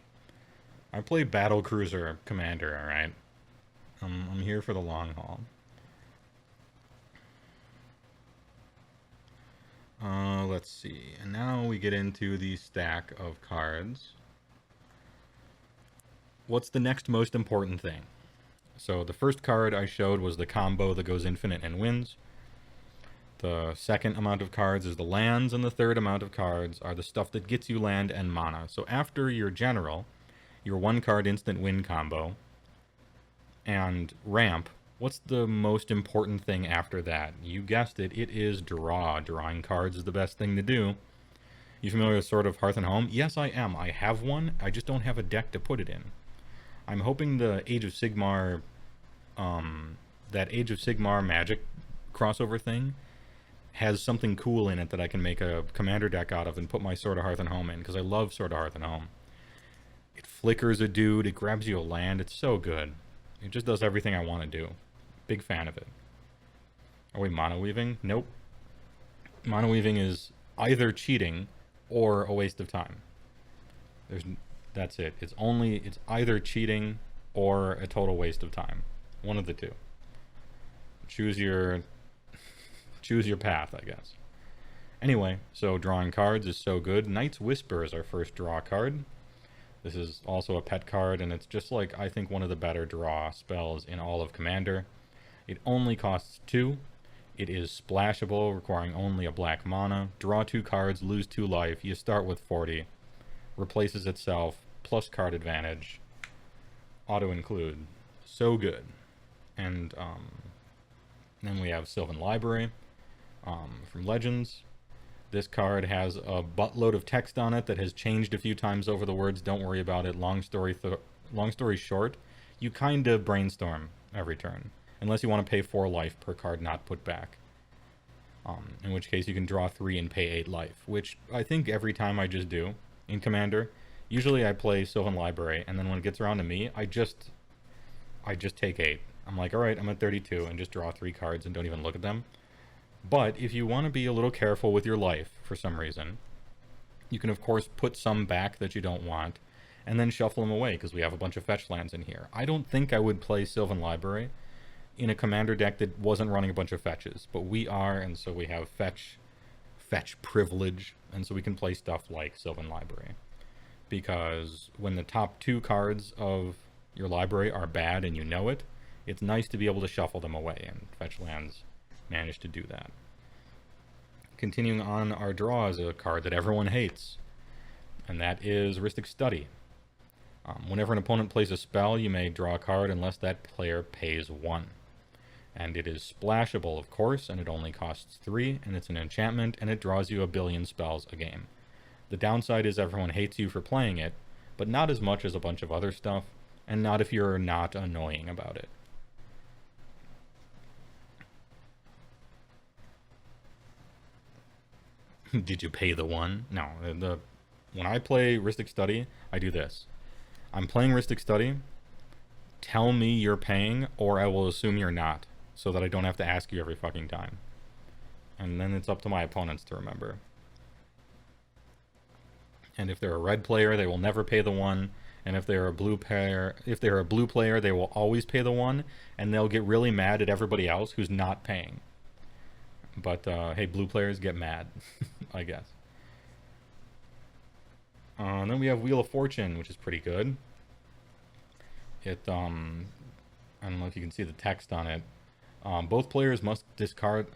I play Battle Cruiser Commander, alright? I'm here for the long haul. Let's see. And now we get into the stack of cards. What's the next most important thing? So the first card I showed was the combo that goes infinite and wins. The second amount of cards is the lands, and the third amount of cards are the stuff that gets you land and mana. So after your general, your 1-card instant win combo, and ramp, what's the most important thing after that? You guessed it, it is draw. Drawing cards is the best thing to do. You familiar with Sword of Hearth and Home? Yes, I am. I have one, I just don't have a deck to put it in. I'm hoping the Age of Sigmar, that Age of Sigmar Magic crossover thing has something cool in it that I can make a commander deck out of and put my Sword of Hearth and Home in, because I love Sword of Hearth and Home. It flickers a dude, it grabs you a land, it's so good. It just does everything I want to do. Big fan of it. Are we mono weaving? Nope. Mono weaving is either cheating or a waste of time. That's it. It's either cheating or a total waste of time. One of the two. Choose your path, I guess. Anyway, so drawing cards is so good. Knight's Whisper is our first draw card. This is also a pet card, and it's just like, I think, one of the better draw spells in all of Commander. It only costs 2. It is splashable, requiring only a black mana. Draw 2 cards, lose 2 life. You start with 40. Replaces itself, plus card advantage. Auto-include. So good. And then we have Sylvan Library from Legends. This card has a buttload of text on it that has changed a few times over the words. Don't worry about it. Long story short, you kind of brainstorm every turn, unless you want to pay 4 life per card not put back. In which case you can draw 3 and pay 8 life, which I think every time I just do in Commander. Usually I play Sylvan Library, and then when it gets around to me, I just take 8. I'm like, alright, I'm at 32, and just draw 3 cards and don't even look at them. But if you want to be a little careful with your life for some reason, you can of course put some back that you don't want, and then shuffle them away, because we have a bunch of fetch lands in here. I don't think I would play Sylvan Library in a commander deck that wasn't running a bunch of fetches, but we are, and so we have fetch privilege, and so we can play stuff like Sylvan Library. Because when the top 2 cards of your library are bad and you know it, it's nice to be able to shuffle them away, and fetch lands manage to do that. Continuing on, our draw is a card that everyone hates, and that is Rhystic Study. Whenever an opponent plays a spell, you may draw a card unless that player pays 1. And it is splashable, of course, and it only costs 3, and it's an enchantment, and it draws you a billion spells a game. The downside is everyone hates you for playing it, but not as much as a bunch of other stuff, and not if you're not annoying about it. Did you pay the 1? No. When I play Rhystic Study, I do this. I'm playing Rhystic Study. Tell me you're paying, or I will assume you're not, so that I don't have to ask you every fucking time. And then it's up to my opponents to remember. And if they're a red player, they will never pay the 1. And if they're a blue player, they will always pay the 1, and they'll get really mad at everybody else who's not paying. But hey, blue players get mad, I guess. And then we have Wheel of Fortune, which is pretty good. I don't know if you can see the text on it. All players must discard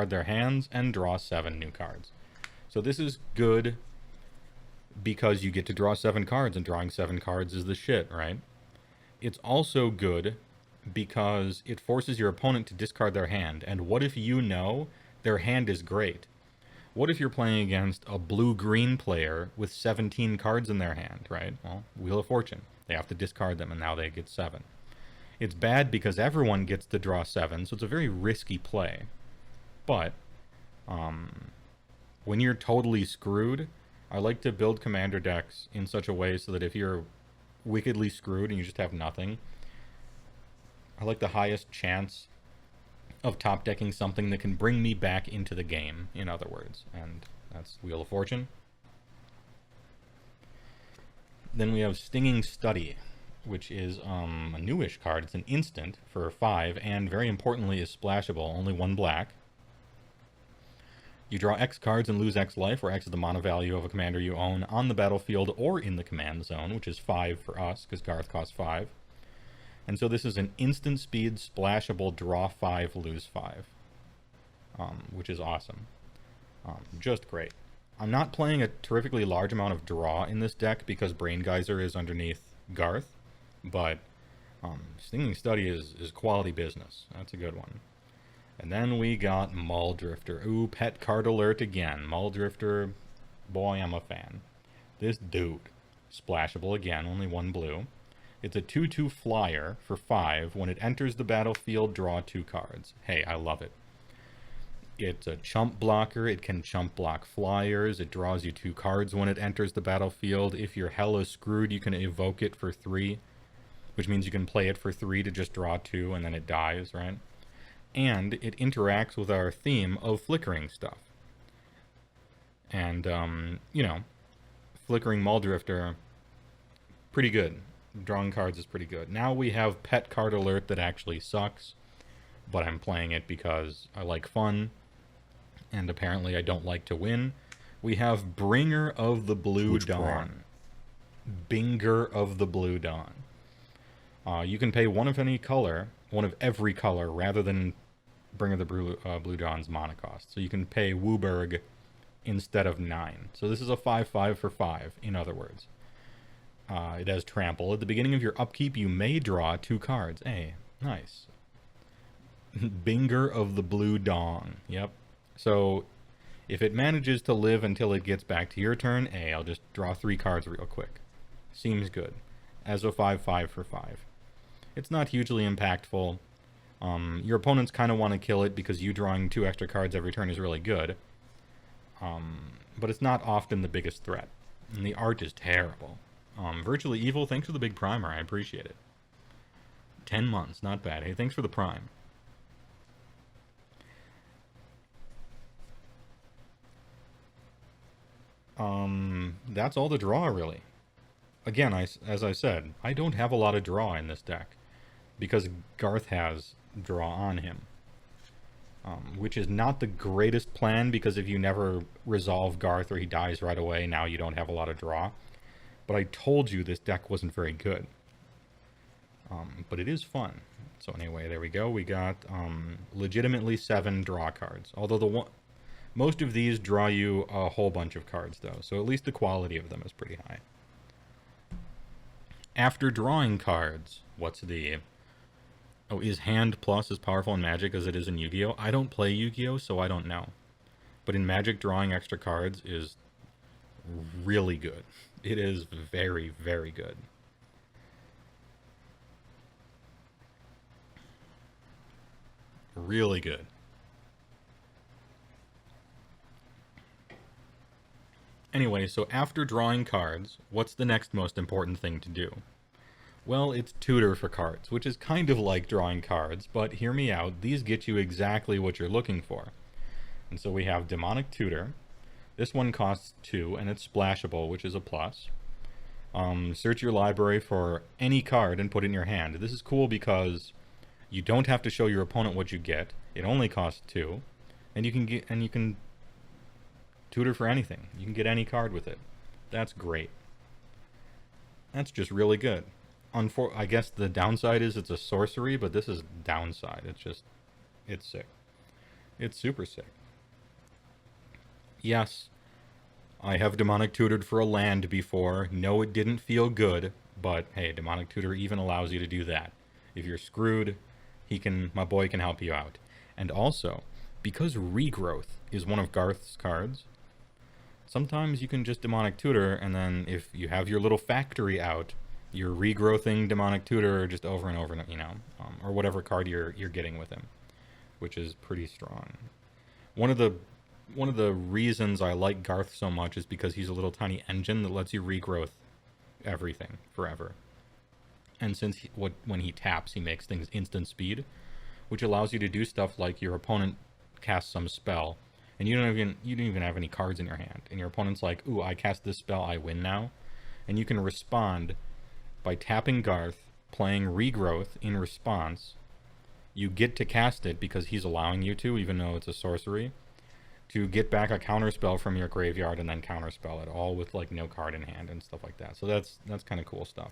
their hands and draw 7 new cards. So this is good because you get to draw 7 cards, and drawing 7 cards is the shit, right? It's also good because it forces your opponent to discard their hand. And what if you know their hand is great? What if you're playing against a blue-green player with 17 cards in their hand, right? Well, Wheel of Fortune. They have to discard them, and now they get 7. It's bad because everyone gets to draw 7, so it's a very risky play. But when you're totally screwed, I like to build commander decks in such a way so that if you're wickedly screwed and you just have nothing, I like the highest chance of top decking something that can bring me back into the game, in other words. And that's Wheel of Fortune. Then we have Stinging Study, which is a newish card. It's an instant for 5, and very importantly is splashable, only 1 black. You draw X cards and lose X life, where X is the mana value of a commander you own on the battlefield or in the command zone, which is 5 for us, because Garth costs 5. And so this is an instant speed, splashable, draw 5, lose 5, which is awesome. Just great. I'm not playing a terrifically large amount of draw in this deck because Brain Geyser is underneath Garth, but Stinging Study is quality business. That's a good one. And then we got Muldrifter. Ooh, pet card alert again. Muldrifter, boy, I'm a fan. This dude, splashable again, only 1 blue. It's a 2/2 flyer for 5. When it enters the battlefield, draw 2 cards. Hey, I love it. It's a chump blocker. It can chump block flyers. It draws you 2 cards when it enters the battlefield. If you're hella screwed, you can evoke it for 3, which means you can play it for 3 to just draw 2 and then it dies, right? And it interacts with our theme of flickering stuff. And, you know, flickering Muldrifter, pretty good. Drawing cards is pretty good. Now we have pet card alert that actually sucks, but I'm playing it because I like fun, and apparently I don't like to win. We have Bringer of the Blue Dawn. Binger of the Blue Dawn. You can pay 1 of any color, 1 of every color, rather than Bringer of the Blue Dawn's mana cost. So you can pay Wooburg instead of 9. So this is a 5/5 for 5, in other words. It has trample. At the beginning of your upkeep, you may draw 2 cards. Hey, nice. Binger of the Blue Dawn. Yep. So if it manages to live until it gets back to your turn, hey, I'll just draw 3 cards real quick. Seems good. As a 5/5 for 5. It's not hugely impactful. Your opponents kind of want to kill it because you drawing 2 extra cards every turn is really good. But it's not often the biggest threat. And the art is terrible. Virtually Evil, thanks for the big primer. I appreciate it. 10 months, not bad. Hey, thanks for the prime. That's all the draw, really. Again, as I said, I don't have a lot of draw in this deck because Garth has draw on him. Which is not the greatest plan because if you never resolve Garth or he dies right away, now you don't have a lot of draw. But I told you this deck wasn't very good. But it is fun. So anyway, there we go. We got legitimately 7 draw cards. Although most of these draw you a whole bunch of cards, though. So at least the quality of them is pretty high. After drawing cards, what's the... Oh, is Hand Plus as powerful in Magic as it is in Yu-Gi-Oh? I don't play Yu-Gi-Oh, so I don't know. But in Magic, drawing extra cards is really good. It is very, very good. Really good. Anyway, so after drawing cards, what's the next most important thing to do? Well, it's tutor for cards, which is kind of like drawing cards, but hear me out, these get you exactly what you're looking for. And so we have Demonic Tutor. This one costs 2, and it's splashable, which is a plus. Search your library for any card and put it in your hand. This is cool because you don't have to show your opponent what you get. It only costs 2, and you can tutor for anything. You can get any card with it. That's great. That's just really good. I guess the downside is it's a sorcery, but this is downside. It's sick. It's super sick. Yes, I have Demonic Tutored for a land before. No, it didn't feel good, but hey, Demonic Tutor even allows you to do that. If you're screwed, my boy can help you out. And also, because Regrowth is one of Garth's cards, sometimes you can just Demonic Tutor, and then if you have your little factory out, You're regrowthing Demonic Tutor just over and over, you know, or whatever card you're getting with him, which is pretty strong. One of the reasons I like Garth so much is because he's a little tiny engine that lets you regrowth everything forever. And since when he taps, he makes things instant speed, which allows you to do stuff like your opponent casts some spell, and you don't even have any cards in your hand, and your opponent's like, "Ooh, I cast this spell, I win now," and you can respond by tapping Garth, playing Regrowth in response. You get to cast it because he's allowing you to, even though it's a sorcery, to get back a counterspell from your graveyard and then counterspell it, all with like no card in hand and stuff like that. So that's kind of cool stuff.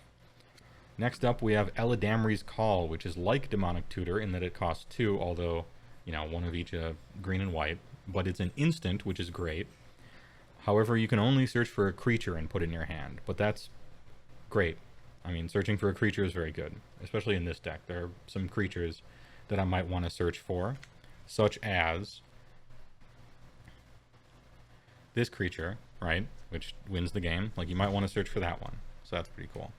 Next up, we have Eladamri's Call, which is like Demonic Tutor in that it costs 2, although, you know, one of each green and white, but it's an instant, which is great. However, you can only search for a creature and put it in your hand, but that's great. I mean, searching for a creature is very good, especially in this deck. There are some creatures that I might want to search for, such as this creature, right, which wins the game. Like, you might want to search for that one, so that's pretty cool.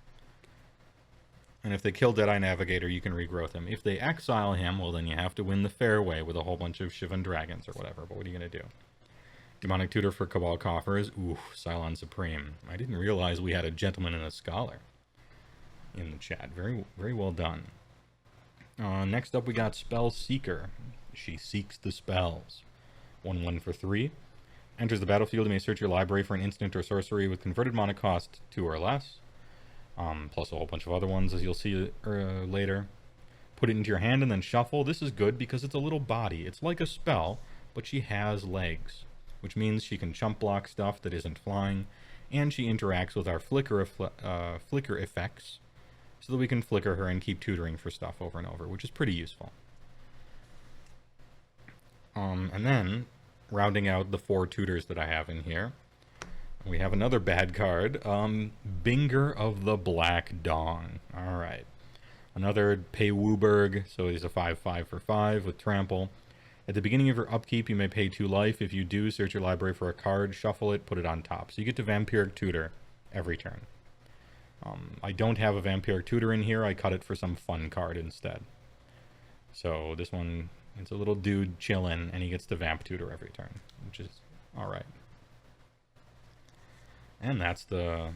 And if they kill Deadeye Navigator, you can regrowth him. If they exile him, well, then you have to win the fairway with a whole bunch of Shivan Dragons or whatever, but what are you going to do? Demonic Tutor for Cabal Coffers. Ooh, Cylon Supreme. I didn't realize we had a gentleman and a scholar in the chat. Very, very well done. Next up, we got Spell Seeker. She seeks the spells. 1/1 for 3. Enters the battlefield, you may search your library for an instant or sorcery with converted mana cost 2 or less. Plus a whole bunch of other ones, as you'll see later. Put it into your hand and then shuffle. This is good because it's a little body. It's like a spell, but she has legs, which means she can chump block stuff that isn't flying, and she interacts with our flicker effects, so that we can flicker her and keep tutoring for stuff over and over, which is pretty useful. And then, rounding out the 4 tutors that I have in here, we have another bad card, Binger of the Black Dawn. Alright. Another Pay Wooburg, so he's a 5/5 for 5 with trample. At the beginning of your upkeep, you may pay 2 life. If you do, search your library for a card, shuffle it, put it on top. So you get to Vampiric Tutor every turn. I don't have a Vampiric Tutor in here. I cut it for some fun card instead. So this one, it's a little dude chillin', and he gets to Vamp Tutor every turn, which is alright. And that's the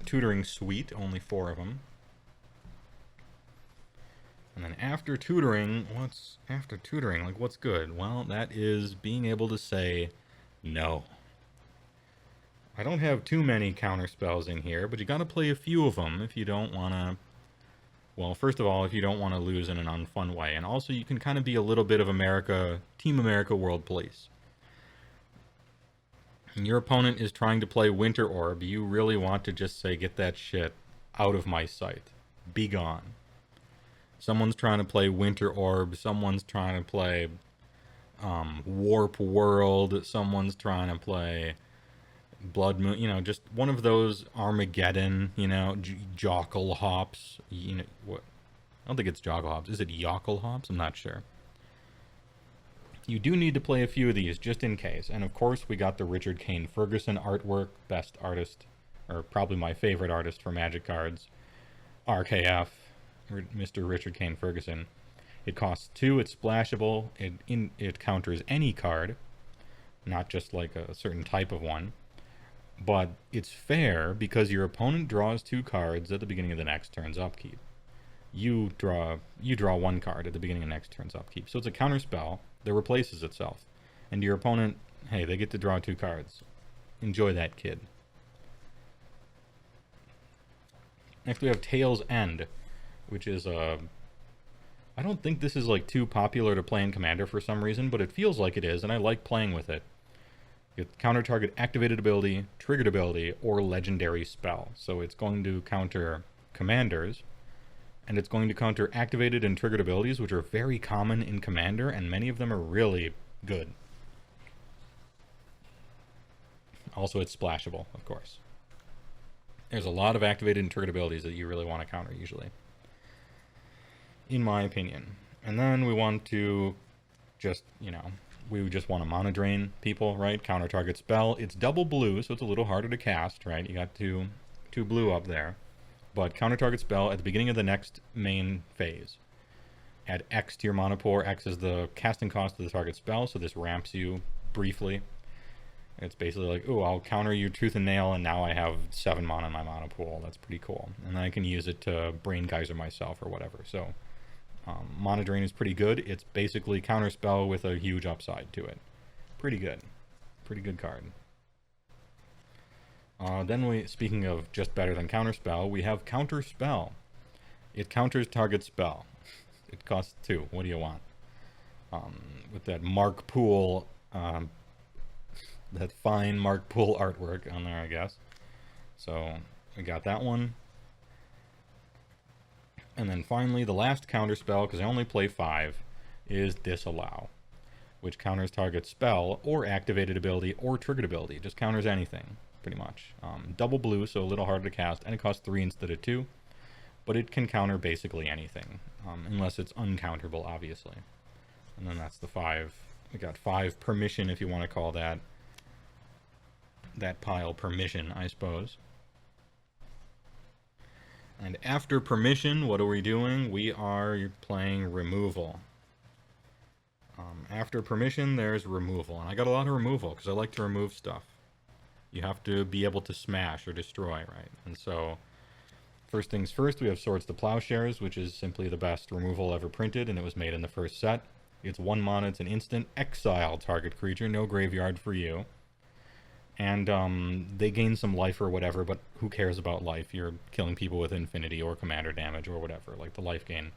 tutoring suite, only 4 of them. And then after tutoring, what's good? Well, that is being able to say no. I don't have too many counter spells in here, but you gotta play a few of them if you don't wanna, well, first of all, if you don't want to lose in an unfun way. And also you can kind of be a little bit of Team America World Police. Your opponent is trying to play Winter Orb. You really want to just say, get that shit out of my sight. Be gone. Someone's trying to play Winter Orb. Someone's trying to play Warp World. Someone's trying to play Blood Moon. You know, just one of those Armageddon, you know, Jockle Hops. You know, what? I don't think it's Jockle Hops. Is it Yockle Hops? I'm not sure. You do need to play a few of these just in case. And of course, we got the Richard Kane Ferguson artwork, best artist, or probably my favorite artist for Magic cards, RKF, Mr. Richard Kane Ferguson. It costs 2, it's splashable, it counters any card, not just like a certain type of one. But it's fair because your opponent draws 2 cards at the beginning of the next turn's upkeep. You draw 1 card at the beginning of next turn's upkeep. So it's a counter spell that replaces itself. And your opponent, hey, they get to draw 2 cards. Enjoy that, kid. Next we have Tail's End, which is I don't think this is like too popular to play in Commander for some reason, but it feels like it is, and I like playing with it. You get counter target activated ability, triggered ability, or legendary spell. So it's going to counter commanders, and it's going to counter activated and triggered abilities, which are very common in Commander, and many of them are really good. Also, it's splashable, of course. There's a lot of activated and triggered abilities that you really want to counter, usually, in my opinion. And then we want to just, you know, we just want to mana drain people, right? Counter target spell. It's double blue, so it's a little harder to cast, right? You got two blue up there. but counter target spell at the beginning of the next main phase. Add X to your mana pool. X is the casting cost of the target spell, so this ramps you briefly. It's basically like, ooh, I'll counter you Tooth and Nail, and now I have 7 mana in my mana pool. That's pretty cool. And then I can use it to Brain Geyser myself or whatever. So, mana drain is pretty good. It's basically counter spell with a huge upside to it. Pretty good. Pretty good card. Then speaking of just better than counter spell, we have counter spell. It counters target spell. It costs 2. What do you want? With that Mark Pool, that fine Mark Pool artwork on there, I guess. So we got that one. And then finally, the last counter spell, because I only play 5, is Disallow, which counters target spell or activated ability or triggered ability. It just counters anything, pretty much. Double blue, so a little harder to cast, and it costs 3 instead of 2. But it can counter basically anything, unless it's uncounterable, obviously. And then that's the 5. We got 5 permission, if you want to call that pile permission, I suppose. And after permission, what are we doing? We are playing removal. After permission, there's removal. And I got a lot of removal, because I like to remove stuff. You have to be able to smash or destroy, right? And so, first things first, we have Swords to Plowshares, which is simply the best removal ever printed, and it was made in the first set. It's 1 mana, it's an instant. Exile target creature, no graveyard for you. And they gain some life or whatever, but who cares about life? You're killing people with infinity or commander damage or whatever. Like, the life gain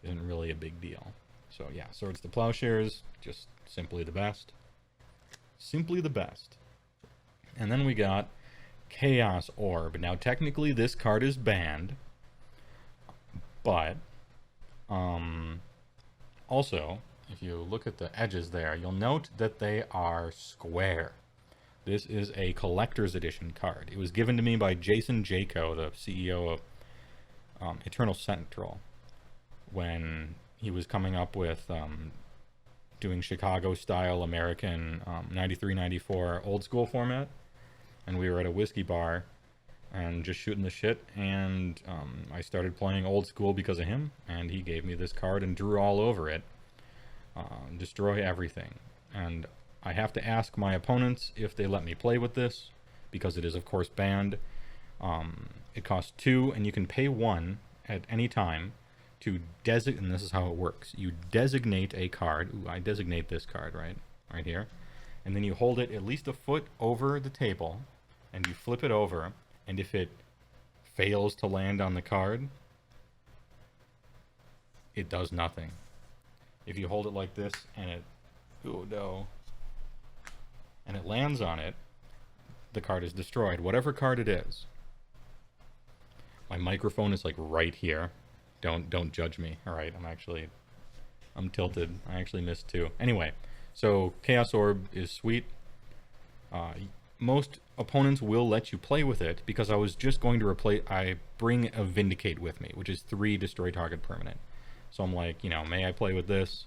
isn't really a big deal. So yeah, Swords to Plowshares, just simply the best. Simply the best. And then we got Chaos Orb. Now, technically, this card is banned, but also, if you look at the edges there, you'll note that they are square. This is a collector's edition card. It was given to me by Jason Jaco, the CEO of Eternal Central, when he was coming up with doing Chicago-style American 93-94 old school format. And we were at a whiskey bar and just shooting the shit, and I started playing old school because of him, and he gave me this card and drew all over it. Destroy everything. And I have to ask my opponents if they let me play with this, because it is of course banned. It costs 2, and you can pay 1 at any time to designate, and this is how it works. You designate a card. Ooh, I designate this card right here. And then you hold it at least a foot over the table, and you flip it over, and if it fails to land on the card, it does nothing. If you hold it like this, and it, oh no, and it lands on it, the card is destroyed, whatever card it is. My microphone is like right here. Don't judge me, alright? I'm tilted. I actually missed 2. Anyway. So, Chaos Orb is sweet. Most opponents will let you play with it, because I was just going to replace... I bring a Vindicate with me, which is 3 destroy target permanent. So I'm like, you know, may I play with this?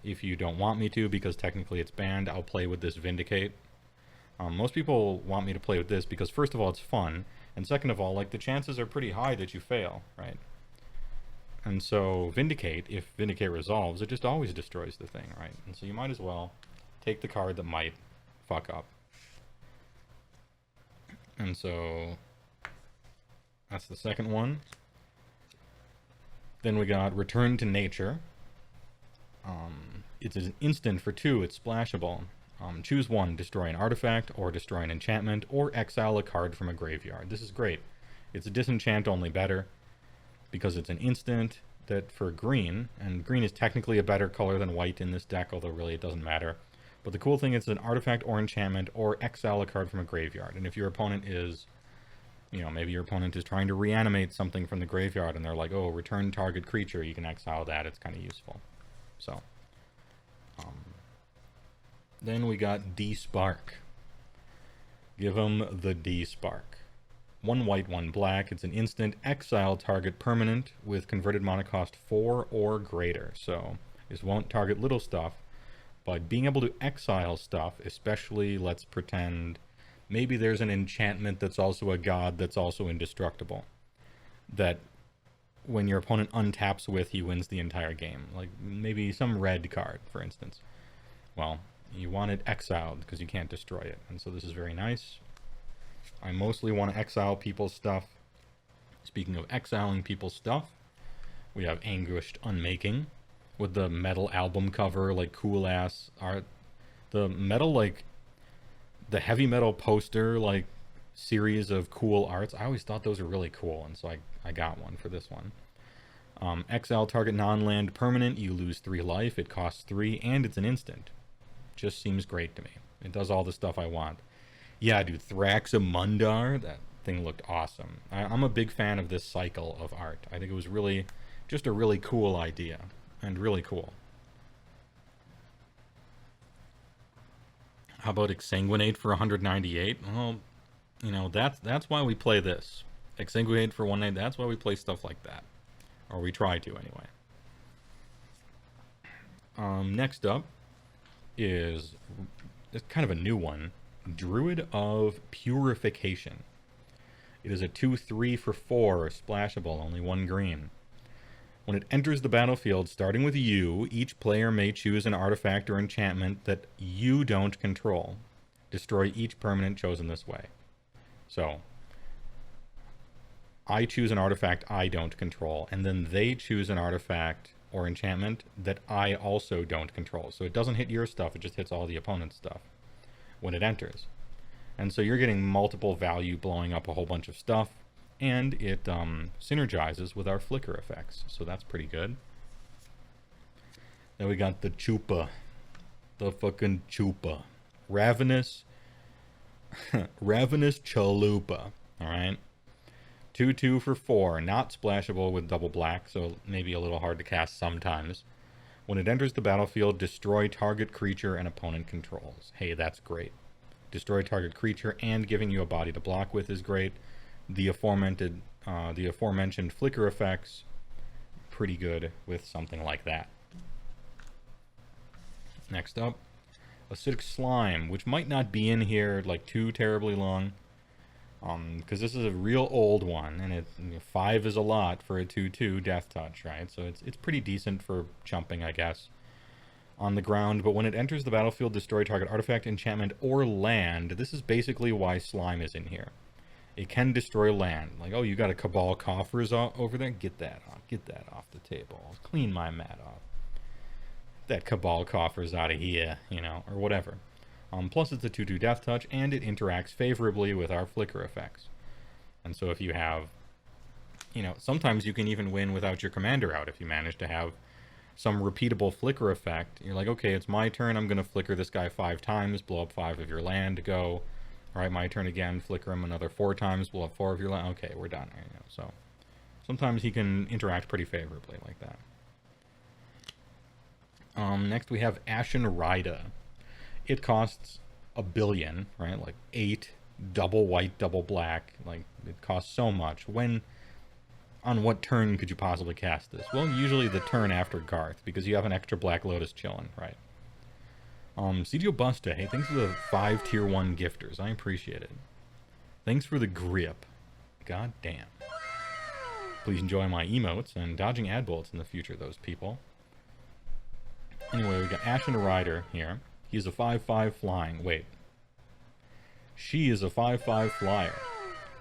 If you don't want me to, because technically it's banned, I'll play with this Vindicate. Most people want me to play with this because, first of all, it's fun, and second of all, like, the chances are pretty high that you fail, right? And so Vindicate, if Vindicate resolves, it just always destroys the thing, right? And so you might as well take the card that might fuck up. And so that's the second one. Then we got Return to Nature. It's an instant for 2, it's splashable. Choose 1, destroy an artifact, or destroy an enchantment, or exile a card from a graveyard. This is great. It's a disenchant only better, because it's an instant that for green, and green is technically a better color than white in this deck, although really it doesn't matter. But the cool thing is an artifact or enchantment or exile a card from a graveyard. And if your opponent is, you know, maybe your opponent is trying to reanimate something from the graveyard and they're like, oh, return target creature, you can exile that, it's kind of useful. So, then we got D-Spark. Give them the D-Spark. 1 white, 1 black. It's an instant exile target permanent with converted mana cost 4 or greater. So this won't target little stuff, but being able to exile stuff, especially, let's pretend, maybe there's an enchantment that's also a god that's also indestructible. That when your opponent untaps with, he wins the entire game. Like maybe some red card, for instance. Well, you want it exiled because you can't destroy it. And so this is very nice. I mostly want to exile people's stuff. Speaking of exiling people's stuff, we have Anguished Unmaking with the metal album cover, like cool ass art. The metal, like the heavy metal poster, like series of cool arts. I always thought those were really cool, and so I got one for this one. Exile target non-land permanent, you lose 3 life, it costs 3, and it's an instant. Just seems great to me. It does all the stuff I want. Yeah, dude, Thraxamundar, that thing looked awesome. I'm a big fan of this cycle of art. I think it was really, just a really cool idea, and really cool. How about Exsanguinate for 198? Well, you know, that's why we play this. Exsanguinate for 198, that's why we play stuff like that. Or we try to, anyway. Next up is it's kind of a new one. Druid of Purification. It is a 2/3 for 4, splashable, only 1 green. When it enters the battlefield, starting with you, each player may choose an artifact or enchantment that you don't control. Destroy each permanent chosen this way. So, I choose an artifact I don't control, and then they choose an artifact or enchantment that I also don't control. So it doesn't hit your stuff, it just hits all the opponent's stuff when it enters. And so you're getting multiple value blowing up a whole bunch of stuff, and it synergizes with our flicker effects, so that's pretty good. Then we got the Chupa. The fucking Chupa. Ravenous Chalupa. Alright. 2/2 for 4, not splashable with double black, so maybe a little hard to cast sometimes. When it enters the battlefield, destroy target creature and opponent controls. Hey, that's great. Destroy target creature and giving you a body to block with is great. The aforementioned flicker effects, pretty good with something like that. Next up, Acidic Slime, which might not be in here like too terribly long. Because this is a real old one, and 5 is a lot for a 2/2 Death Touch, right? So it's pretty decent for jumping, I guess, on the ground. But when it enters the battlefield, destroy target artifact, enchantment, or land. This is basically why Slime is in here. It can destroy land. Like, oh, you got a Cabal Coffers over there? Get that off. Get that off the table. Clean my mat off. That Cabal Coffers out of here, you know, or whatever. Plus it's a 2/2 Death Touch, and it interacts favorably with our flicker effects. And so if you have, you know, sometimes you can even win without your commander out if you manage to have some repeatable flicker effect. You're like, okay, it's my turn, I'm going to flicker this guy 5 times, blow up 5 of your land, go. Alright, my turn again, flicker him another 4 times, blow up 4 of your land. Okay, we're done. You know, so sometimes he can interact pretty favorably like that. Next we have Ashen Rida. It costs 1 billion, right? Like 8 double white, double black. Like, it costs so much. On what turn could you possibly cast this? Well, usually the turn after Garth, because you have an extra Black Lotus chilling, right? Sidio Busta, hey, thanks for the 5 tier 1 gifters. I appreciate it. Thanks for the grip. God damn. Please enjoy my emotes and dodging ad bullets in the future, those people. Anyway, we got Ashen Rider here. He's a 5/5 flying. Wait. She is a 5/5 flyer.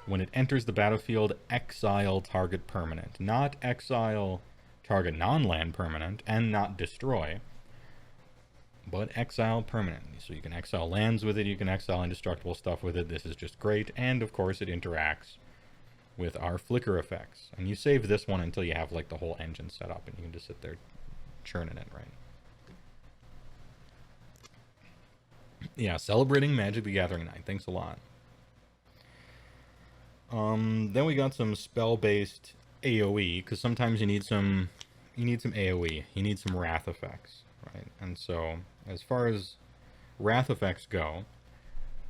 When it enters the battlefield, exile target permanent. Not exile target non-land permanent, and not destroy. But exile permanent. So you can exile lands with it, you can exile indestructible stuff with it. This is just great. And of course it interacts with our flicker effects. And you save this one until you have like the whole engine set up, and you can just sit there churning it, right? Yeah, celebrating Magic the Gathering night. Thanks a lot. Then we got some spell-based AoE, because sometimes you need some AoE. You need some wrath effects, right? And so, as far as wrath effects go,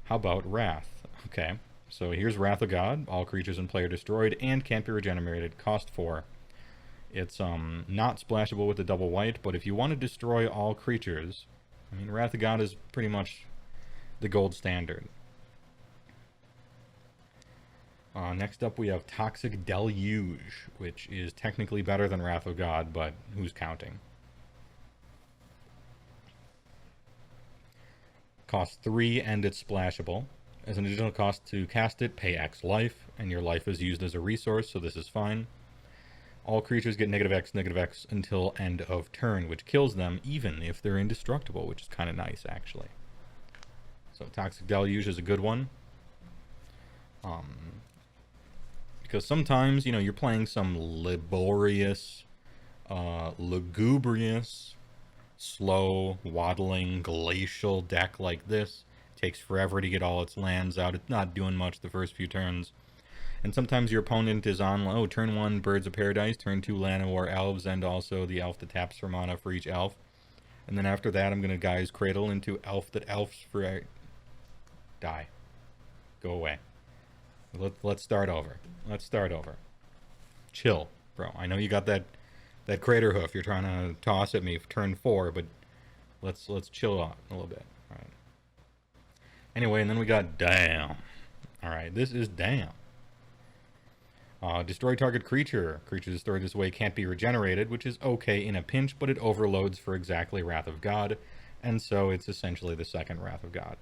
how about Wrath? Okay, so here's Wrath of God. All creatures and player destroyed and can't be regenerated. Cost 4. It's not splashable with the double white, but if you want to destroy all creatures, I mean, Wrath of God is pretty much the gold standard. Next up, we have Toxic Deluge, which is technically better than Wrath of God, but who's counting? Costs 3 and it's splashable. As an additional cost to cast it, pay X life, and your life is used as a resource, so this is fine. All creatures get -X until end of turn, which kills them even if they're indestructible, which is kind of nice, actually. So Toxic Deluge is a good one. Because sometimes, you know, you're playing some laborious, lugubrious, slow, waddling, glacial deck like this. It takes forever to get all its lands out. It's not doing much the first few turns. And sometimes your opponent is on, oh, turn 1, Birds of Paradise, turn 2, Llanowar Elves, and also the elf that taps for mana for each elf. And then after that, I'm going to Gaia's Cradle into elf that elves for... Die. Go away. Let's start over. Let's start over. Chill, bro. I know you got that crater hoof you're trying to toss at me for turn 4, but let's chill out a little bit. All right. Anyway, and then we got Damn. All right, this is Damn. Destroy target creature. Creature destroyed this way can't be regenerated, which is okay in a pinch, but it overloads for exactly Wrath of God, and so it's essentially the second Wrath of God.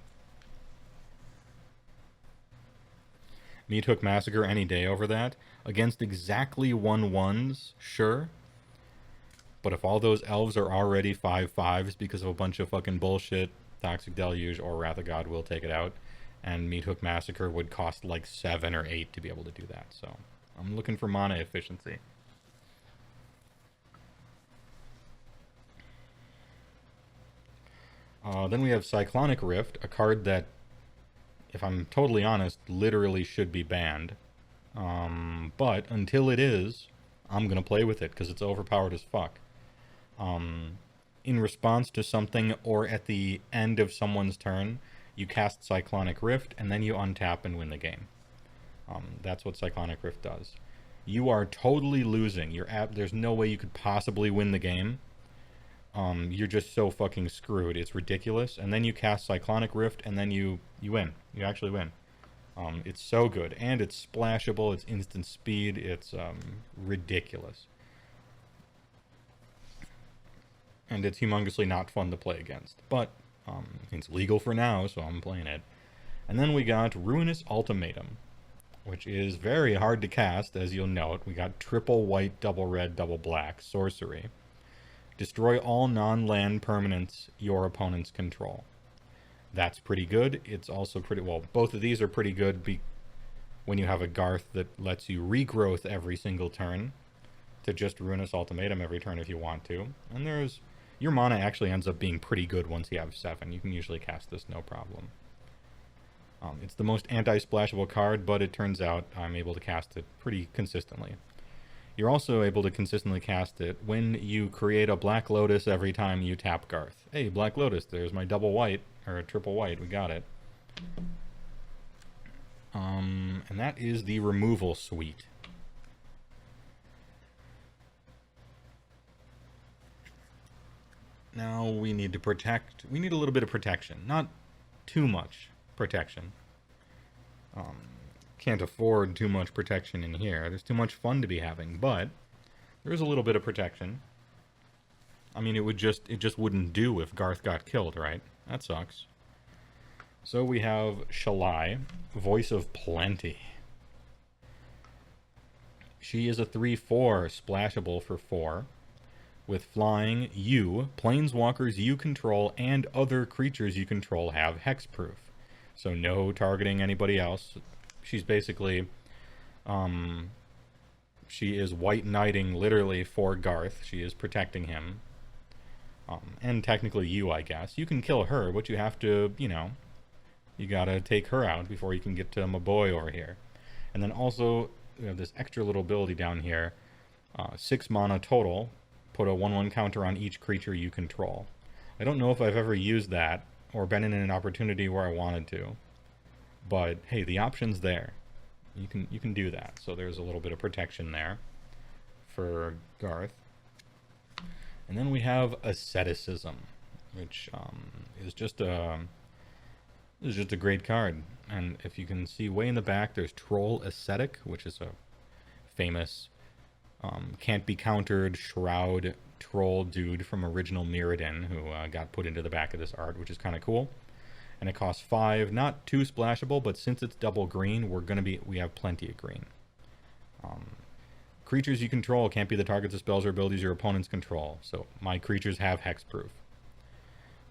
Meat Hook Massacre any day over that. Against exactly 1/1s, sure. But if all those elves are already 5/5s because of a bunch of fucking bullshit, Toxic Deluge or Wrath of God will take it out. And Meat Hook Massacre would cost like 7 or 8 to be able to do that. So I'm looking for mana efficiency. Then we have Cyclonic Rift, a card that, if I'm totally honest, literally should be banned. But until it is, I'm going to play with it because it's overpowered as fuck. In response to something or at the end of someone's turn, you cast Cyclonic Rift and then you untap and win the game. That's what Cyclonic Rift does. You are totally losing. There's no way you could possibly win the game. You're just so fucking screwed. It's ridiculous. And then you cast Cyclonic Rift and then you win. You actually win. It's so good. And it's splashable. It's instant speed. It's ridiculous. And it's humongously not fun to play against. But it's legal for now, so I'm playing it. And then we got Ruinous Ultimatum, which is very hard to cast, as you'll note. We got triple white, double red, double black, sorcery. Destroy all non-land permanents your opponents control. That's pretty good. It's also pretty... Well, both of these are pretty good when you have a Garth that lets you regrowth every single turn to just Ruinous Ultimatum every turn if you want to. And there's... Your mana actually ends up being pretty good once you have 7. You can usually cast this no problem. It's the most anti-splashable card, but it turns out I'm able to cast it pretty consistently. You're also able to consistently cast it when you create a Black Lotus every time you tap Garth. Hey, Black Lotus, there's my double white, or triple white, we got it. And that is the removal suite. Now we need to protect, we need a little bit of protection, not too much protection. Can't afford too much protection in here. There's too much fun to be having, but there is a little bit of protection. I mean, it just wouldn't do if Garth got killed, right? That sucks. So we have Shalai, Voice of Plenty. She is a 3/4 splashable for 4. With flying, planeswalkers you control and other creatures you control have hexproof. So no targeting anybody else. She's basically, she is white knighting literally for Garth. She is protecting him. And technically you, I guess. You can kill her, but you have to, you know, you gotta take her out before you can get to my boy over here. And then also, we have this extra little ability down here. 6 mana total. Put a 1/1 counter on each creature you control. I don't know if I've ever used that or been in an opportunity where I wanted to. But hey, the option's there. You can do that. So there's a little bit of protection there for Garth. And then we have Asceticism, which is just a This is just a great card. And if you can see way in the back, there's Troll Ascetic, which is a famous can't be countered shroud troll dude from original Mirrodin who got put into the back of this art, which is kind of cool. And it costs 5, not too splashable, but since it's double green, we have plenty of green. Creatures you control can't be the targets of spells or abilities your opponents control. So my creatures have hexproof.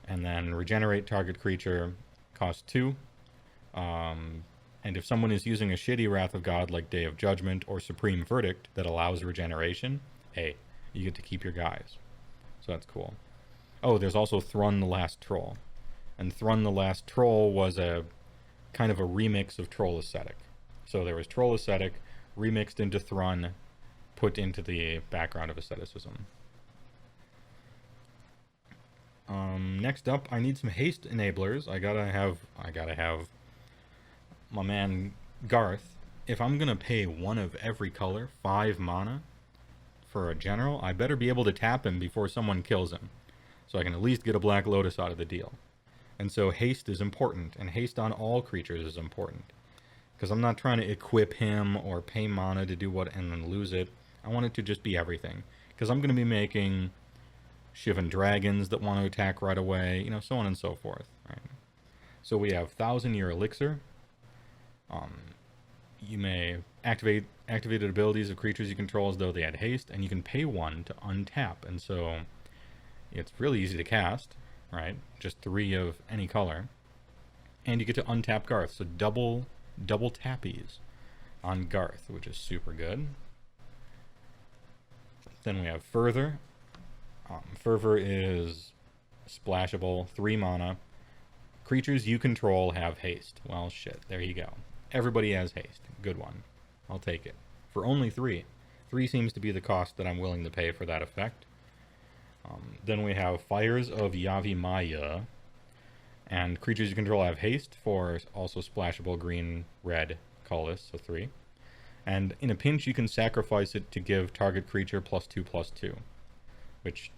And then regenerate target creature costs 2. And if someone is using a shitty Wrath of God like Day of Judgment or Supreme Verdict that allows regeneration, hey, you get to keep your guys. So that's cool. Oh, there's also Thrun the Last Troll. And Thrun the Last Troll was a kind of a remix of Troll Ascetic. So there was Troll Ascetic remixed into Thrun, put into the background of asceticism. Next up, I need some haste enablers. I gotta have my man Garth. If I'm gonna pay one of every color, 5 mana for a general, I better be able to tap him before someone kills him, so I can at least get a Black Lotus out of the deal. And so haste is important, and haste on all creatures is important, because I'm not trying to equip him or pay mana to do what and then lose it. I want it to just be everything, because I'm gonna be making Shivan Dragons that want to attack right away, you know, so on and so forth. Right? So we have 1,000-Year Elixir. You may activated abilities of creatures you control as though they had haste, and you can pay 1 to untap. And so it's really easy to cast, right? Just 3 of any color. And you get to untap Garth, so double tappies on Garth, which is super good. Then we have Further. Fervor is splashable, 3 mana. Creatures you control have haste. Well, shit, there you go. Everybody has haste. Good one. I'll take it. For only 3. 3 seems to be the cost that I'm willing to pay for that effect. Then we have Fires of Yavimaya. And creatures you control have haste for also splashable green, red, colorless, so 3. And in a pinch, you can sacrifice it to give target creature +2/+2. Which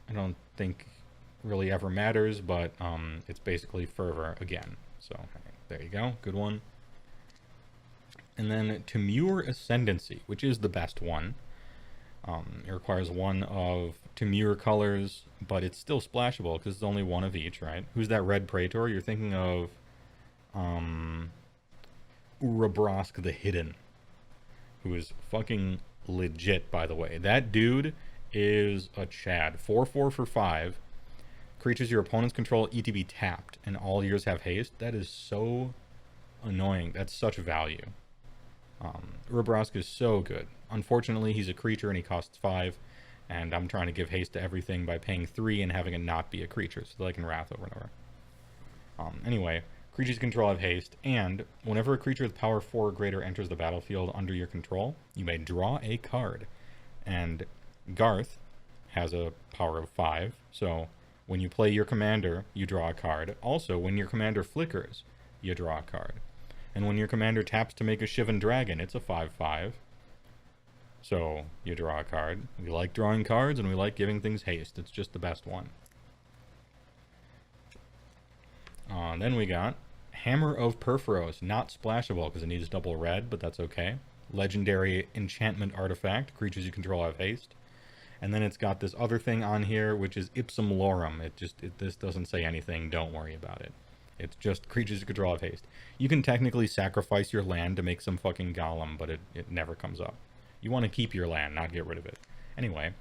I don't think really ever matters, but it's basically Fervor again. So there you go, good one. And then Temur Ascendancy, which is the best one. It requires 1 of Temur colors, but it's still splashable because it's only 1 of each, right? Who's that red Praetor? You're thinking of Urabrask the Hidden, who is fucking legit, by the way. That dude is a Chad. 4/4 for 5. Creatures your opponents control ETB tapped, and all yours have haste. That is so annoying. That's such value. Urabrask is so good. Unfortunately, he's a creature and he costs 5, and I'm trying to give haste to everything by paying 3 and having it not be a creature, so that I can wrath over and over. Anyway, creatures you control have haste, and whenever a creature with power 4 or greater enters the battlefield under your control, you may draw a card. And Garth has a power of 5, so when you play your commander, you draw a card. Also, when your commander flickers, you draw a card. And when your commander taps to make a Shivan Dragon, it's a 5/5. So you draw a card. We like drawing cards, and we like giving things haste. It's just the best one. Then we got Hammer of Perforos, not splashable because it needs double red, but that's okay. Legendary enchantment artifact. Creatures you control have haste. And then it's got this other thing on here, which is Ipsum Lorem. This doesn't say anything. Don't worry about it. It's just creatures you control have haste. You can technically sacrifice your land to make some fucking golem, but it never comes up. You want to keep your land, not get rid of it. Anyway,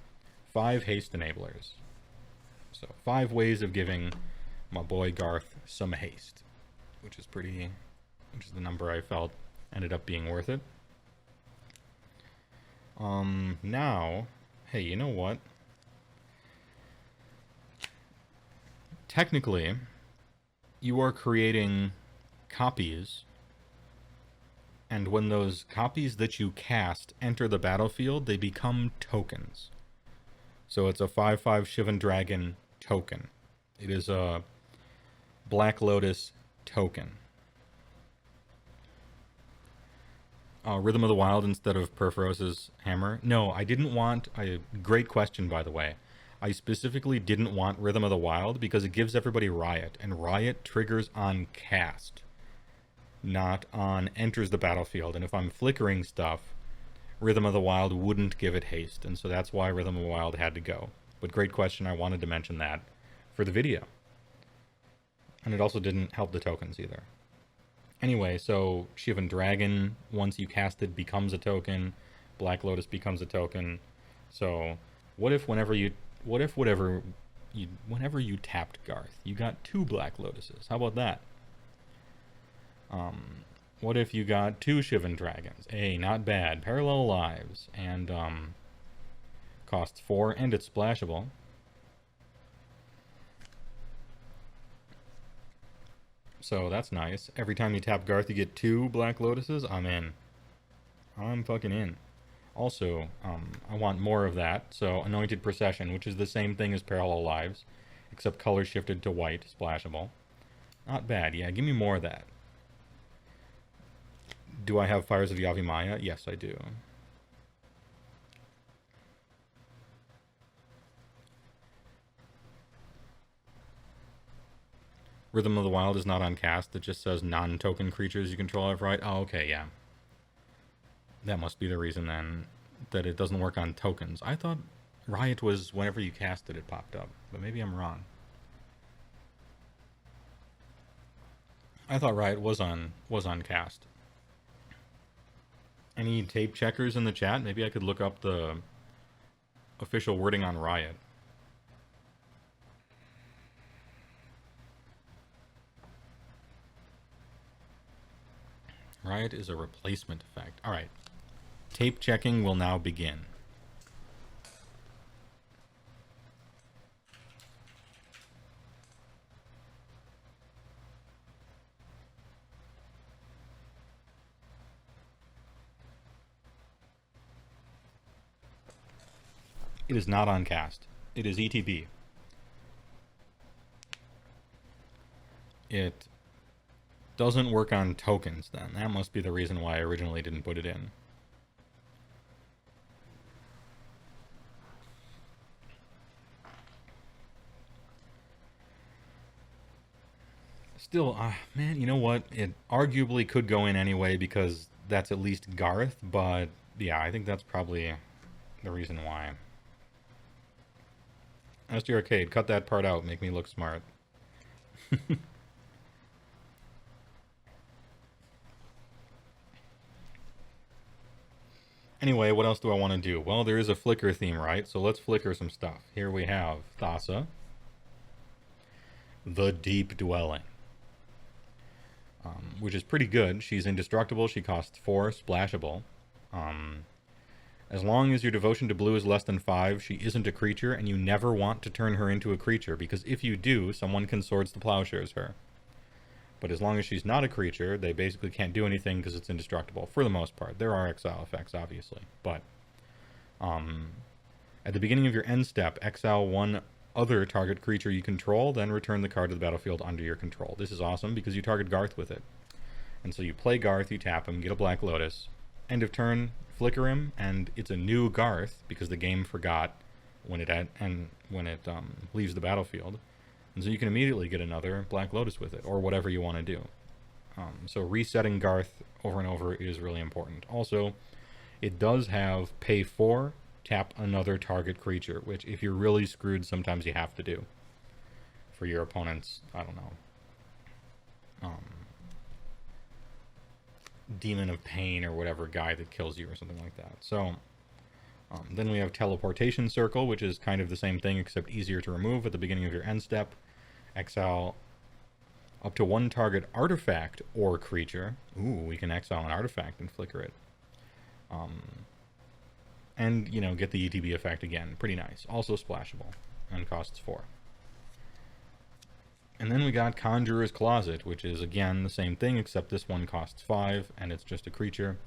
5 haste enablers. So 5 ways of giving my boy Garth some haste, which is the number I felt ended up being worth it. Now, hey, you know what? Technically, you are creating copies, and when those copies that you cast enter the battlefield, they become tokens. So it's a 5/5 Shivan Dragon token. It is a Black Lotus token. Rhythm of the Wild instead of Perforos's Hammer. No, I didn't want... great question, by the way. I specifically didn't want Rhythm of the Wild because it gives everybody Riot, and Riot triggers on cast, not on enters the battlefield. And if I'm flickering stuff, Rhythm of the Wild wouldn't give it haste, and so that's why Rhythm of the Wild had to go. But great question, I wanted to mention that for the video. And it also didn't help the tokens either. Anyway, so Shivan Dragon, once you cast it, becomes a token. Black Lotus becomes a token. So what if whenever you tapped Garth, you got 2 Black Lotuses? How about that? What if you got 2 Shivan Dragons? Hey, not bad. Parallel lives. And costs 4 and it's splashable. So that's nice. Every time you tap Garth, you get 2 Black Lotuses. I'm in. I'm fucking in. Also, I want more of that. So Anointed Procession, which is the same thing as Parallel Lives, except color shifted to white, splashable. Not bad. Yeah, give me more of that. Do I have Fires of Yavimaya? Yes, I do. Rhythm of the Wild is not on cast. It just says non-token creatures you control have right. Oh, okay, yeah. That must be the reason then that it doesn't work on tokens. I thought Riot was whenever you cast it, it popped up. But maybe I'm wrong. I thought Riot was on cast. Any tape checkers in the chat? Maybe I could look up the official wording on Riot. Riot is a replacement effect. Alright. Tape checking will now begin. It is not on cast. It is ETB. It doesn't work on tokens then. That must be the reason why I originally didn't put it in. Still, man, you know what? It arguably could go in anyway because that's at least Garth, but yeah, I think that's probably the reason why. SD Arcade, cut that part out, make me look smart. Anyway, what else do I want to do? Well, there is a flicker theme, right? So let's flicker some stuff. Here we have Thassa, the Deep Dwelling, which is pretty good. She's indestructible. She costs 4, splashable. As long as your devotion to blue is less than 5, she isn't a creature, and you never want to turn her into a creature, because if you do, someone can Swords to Plowshares her. But as long as she's not a creature, they basically can't do anything because it's indestructible, for the most part. There are exile effects, obviously. But at the beginning of your end step, exile 1 other target creature you control, then return the card to the battlefield under your control. This is awesome because you target Garth with it. And so you play Garth, you tap him, get a Black Lotus, end of turn, flicker him, and it's a new Garth because the game forgot when it leaves the battlefield. And so you can immediately get another Black Lotus with it, or whatever you want to do. So resetting Garth over and over is really important. Also, it does have pay 4, tap another target creature, which if you're really screwed, sometimes you have to do. For your opponent's, I don't know, Demon of Pain or whatever guy that kills you or something like that. So, then we have Teleportation Circle, which is kind of the same thing except easier to remove at the beginning of your end step. Exile up to 1 target artifact or creature. Ooh, we can exile an artifact and flicker it. And, you know, get the ETB effect again. Pretty nice. Also splashable. And costs 4. And then we got Conjurer's Closet, which is, again, the same thing, except this one costs 5, and it's just a creature.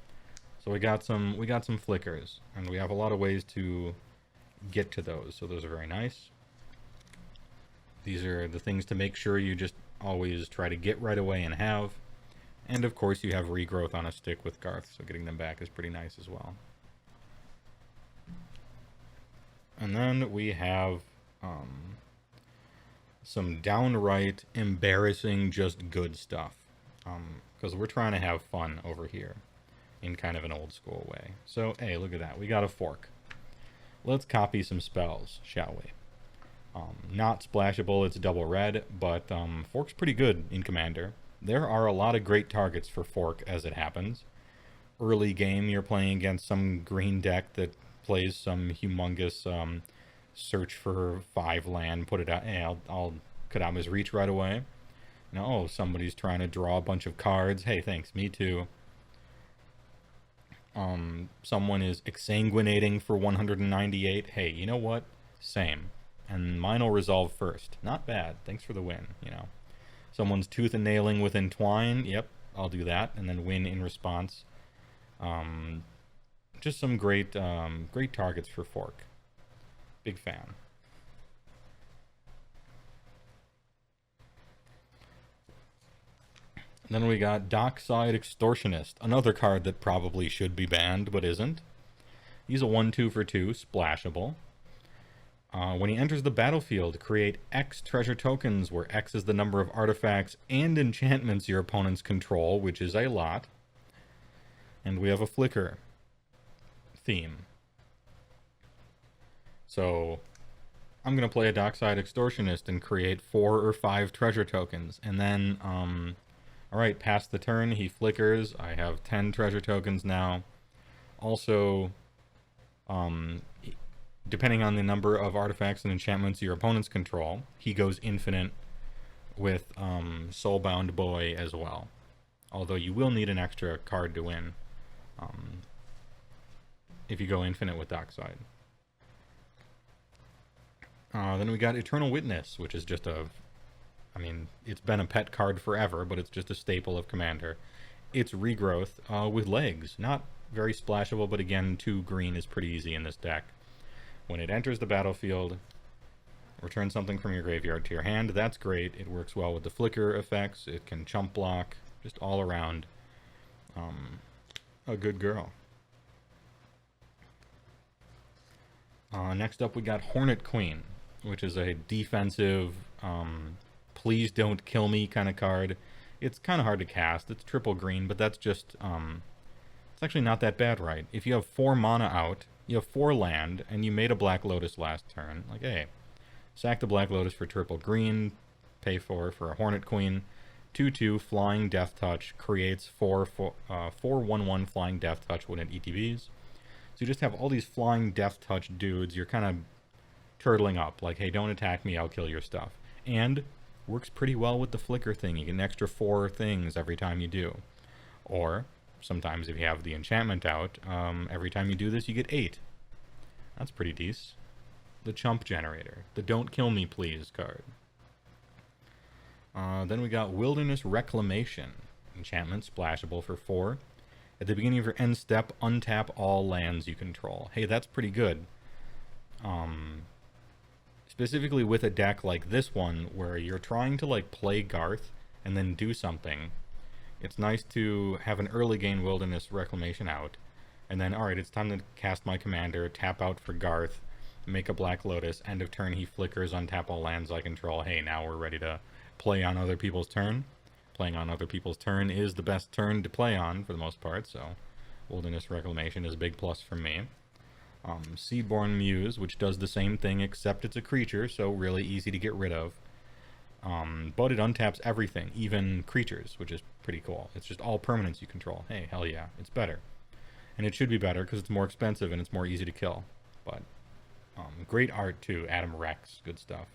So we got some flickers, and we have a lot of ways to get to those. So those are very nice. These are the things to make sure you just always try to get right away and have. And of course you have regrowth on a stick with Garth, so getting them back is pretty nice as well. And then we have some downright embarrassing, just good stuff. Because we're trying to have fun over here in kind of an old school way. So, hey, look at that. We got a fork. Let's copy some spells, shall we? Not splashable, it's double red, but fork's pretty good in Commander. There are a lot of great targets for fork as it happens. Early game, you're playing against some green deck that plays some humongous search for 5 land, put it out. Hey, I'll cut out his reach right away. Now, oh, somebody's trying to draw a bunch of cards. Hey, thanks, me too. Someone is exsanguinating for 198. Hey, you know what? Same. And mine will resolve first. Not bad. Thanks for the win, you know. Someone's tooth and nailing with entwine. Yep, I'll do that, and then win in response. Just some great targets for fork. Big fan. Then we got Dockside Extortionist, another card that probably should be banned, but isn't. He's a 1/2 for 2, splashable. When he enters the battlefield, create X treasure tokens, where X is the number of artifacts and enchantments your opponents control, which is a lot. And we have a flicker theme. So I'm going to play a Dockside Extortionist and create 4 or 5 treasure tokens. And then, alright, pass the turn, he flickers. I have 10 treasure tokens now. Also, depending on the number of artifacts and enchantments your opponents control, he goes infinite with Soulbound Boy as well. Although you will need an extra card to win if you go infinite with Dockside. Then we got Eternal Witness, which is just I mean, it's been a pet card forever, but it's just a staple of Commander. It's regrowth with legs. Not very splashable, but again, 2 green is pretty easy in this deck. When it enters the battlefield, return something from your graveyard to your hand. That's great. It works well with the flicker effects. It can chump block. Just all around a good girl. Next up, we got Hornet Queen, which is a defensive, please don't kill me kind of card. It's kind of hard to cast. It's triple green, but that's just, it's actually not that bad, right? If you have 4 mana out, you have 4 land, and you made a Black Lotus last turn, like, hey, sack the Black Lotus for triple green, pay for a Hornet Queen, 2/2 Flying Death Touch, creates 4 1/1 Flying Death Touch when it ETBs. So you just have all these Flying Death Touch dudes, you're kind of turtling up, like, hey, don't attack me, I'll kill your stuff. And works pretty well with the flicker thing. You get an extra 4 things every time you do. Or sometimes if you have the enchantment out, every time you do this you get 8. That's pretty decent. The Chump Generator, the Don't Kill Me Please card. Then we got Wilderness Reclamation. Enchantment, splashable for 4. At the beginning of your end step, untap all lands you control. Hey, that's pretty good. Specifically with a deck like this one, where you're trying to like play Garth and then do something. It's nice to have an early game Wilderness Reclamation out, and then, alright, it's time to cast my commander, tap out for Garth, make a Black Lotus, end of turn he flickers, untap all lands I control. Hey, now we're ready to play on other people's turn. Playing on other people's turn is the best turn to play on for the most part, so Wilderness Reclamation is a big plus for me. Seedborn Muse, which does the same thing except it's a creature, so really easy to get rid of. But it untaps everything, even creatures, which is pretty cool. It's just all permanents you control. Hey, hell yeah, it's better. And it should be better because it's more expensive and it's more easy to kill. But great art too. Adam Rex, good stuff.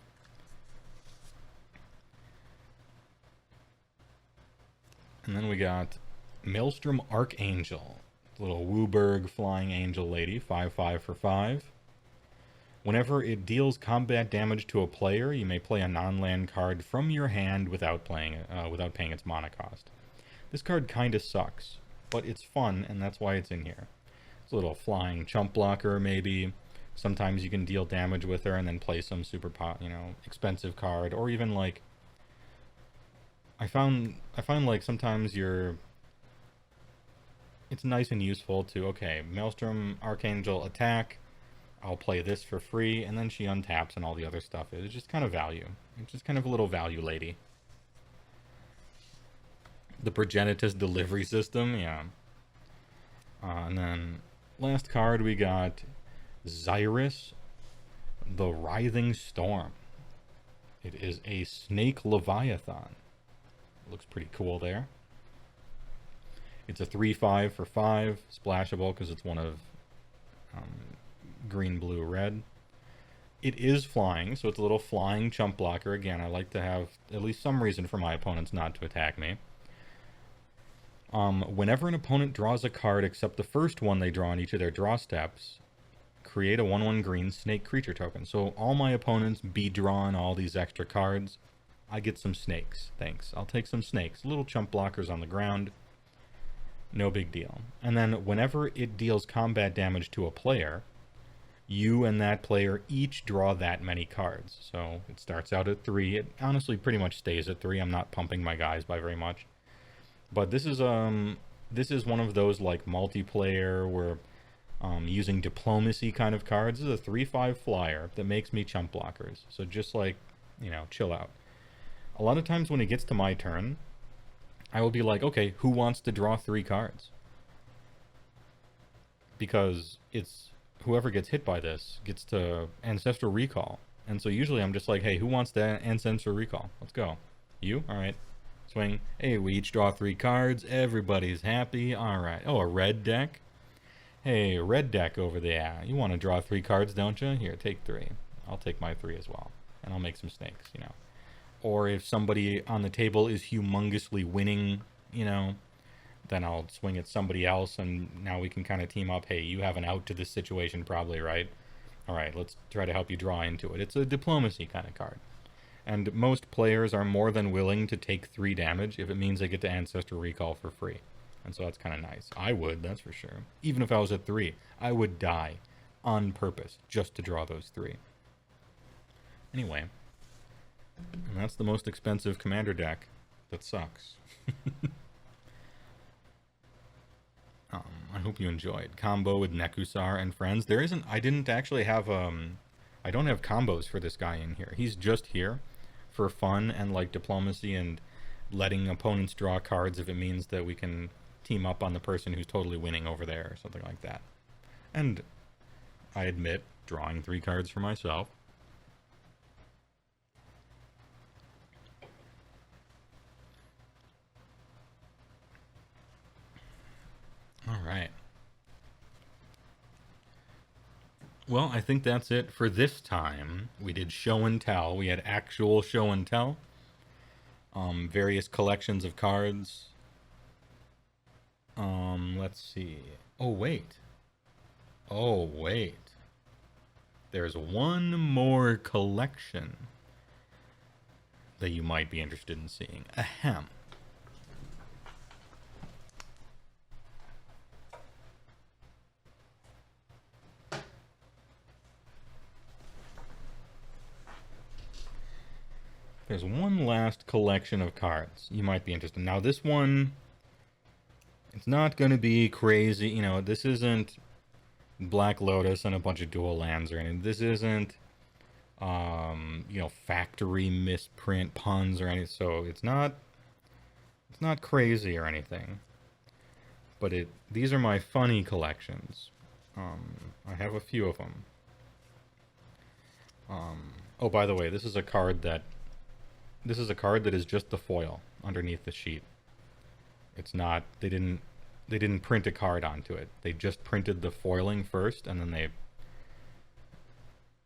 And then we got Maelstrom Archangel, little Wooburg flying angel lady, 5/5 for 5. Whenever it deals combat damage to a player, you may play a non-land card from your hand without paying its mana cost. This card kinda sucks, but it's fun, and that's why it's in here. It's a little flying chump blocker, maybe. Sometimes you can deal damage with her and then play some super expensive card, or even like I find like sometimes it's nice and useful to, okay, Maelstrom Archangel attack, I'll play this for free, and then she untaps and all the other stuff. It's just kind of value. It's just kind of a little value lady. The Progenitus delivery system, yeah. And then last card we got Xyrus, the Writhing Storm. It is a Snake Leviathan. Looks pretty cool there. It's a 3/5 for 5, splashable because it's one of green, blue, red. It is flying, so it's a little flying chump blocker. Again, I like to have at least some reason for my opponents not to attack me. Whenever an opponent draws a card except the first one they draw on each of their draw steps, create a 1/1 green snake creature token. So all my opponents be drawing all these extra cards. I get some snakes. Thanks. I'll take some snakes. Little chump blockers on the ground. No big deal. And then whenever it deals combat damage to a player, you and that player each draw that many cards. So it starts out at 3. It honestly pretty much stays at 3. I'm not pumping my guys by very much. But this is one of those like multiplayer where using diplomacy kind of cards. This is a 3/5 flyer that makes me chump blockers. So just like, you know, chill out. A lot of times when it gets to my turn, I will be like, okay, who wants to draw 3 cards? Because it's whoever gets hit by this gets to Ancestral Recall. And so usually I'm just like, hey, who wants to Ancestral Recall? Let's go. You? All right. Swing. Hey, we each draw 3 cards. Everybody's happy. All right. Oh, a red deck? Hey, red deck over there. You want to draw 3 cards, don't you? Here, take 3. I'll take my 3 as well. And I'll make some snakes, you know. Or if somebody on the table is humongously winning, you know, then I'll swing at somebody else, and now we can kind of team up. Hey, you have an out to this situation probably, right? All right, let's try to help you draw into it. It's a diplomacy kind of card. And most players are more than willing to take 3 damage if it means they get to Ancestral Recall for free. And so that's kind of nice. I would, that's for sure. Even if I was at 3, I would die on purpose just to draw those 3. Anyway, and that's the most expensive commander deck that sucks. I hope you enjoyed. Combo with Nekusar and friends. There isn't, I didn't actually have, I don't have combos for this guy in here. He's just here for fun and like diplomacy and letting opponents draw cards if it means that we can team up on the person who's totally winning over there or something like that. And I admit, drawing 3 cards for myself. All right. Well, I think that's it for this time. We did show and tell. We had actual show and tell. Various collections of cards. Let's see. Oh, wait. Oh, wait. There's one more collection that you might be interested in seeing. Ahem. There's one last collection of cards you might be interested in. Now, this one, it's not going to be crazy. You know, this isn't Black Lotus and a bunch of dual lands or anything. This isn't, you know, factory misprint puns or anything. So it's not crazy or anything. But these are my funny collections. I have a few of them. Oh, by the way, this is a card that is just the foil underneath the sheet. It's not, they didn't print a card onto it. They just printed the foiling first, and then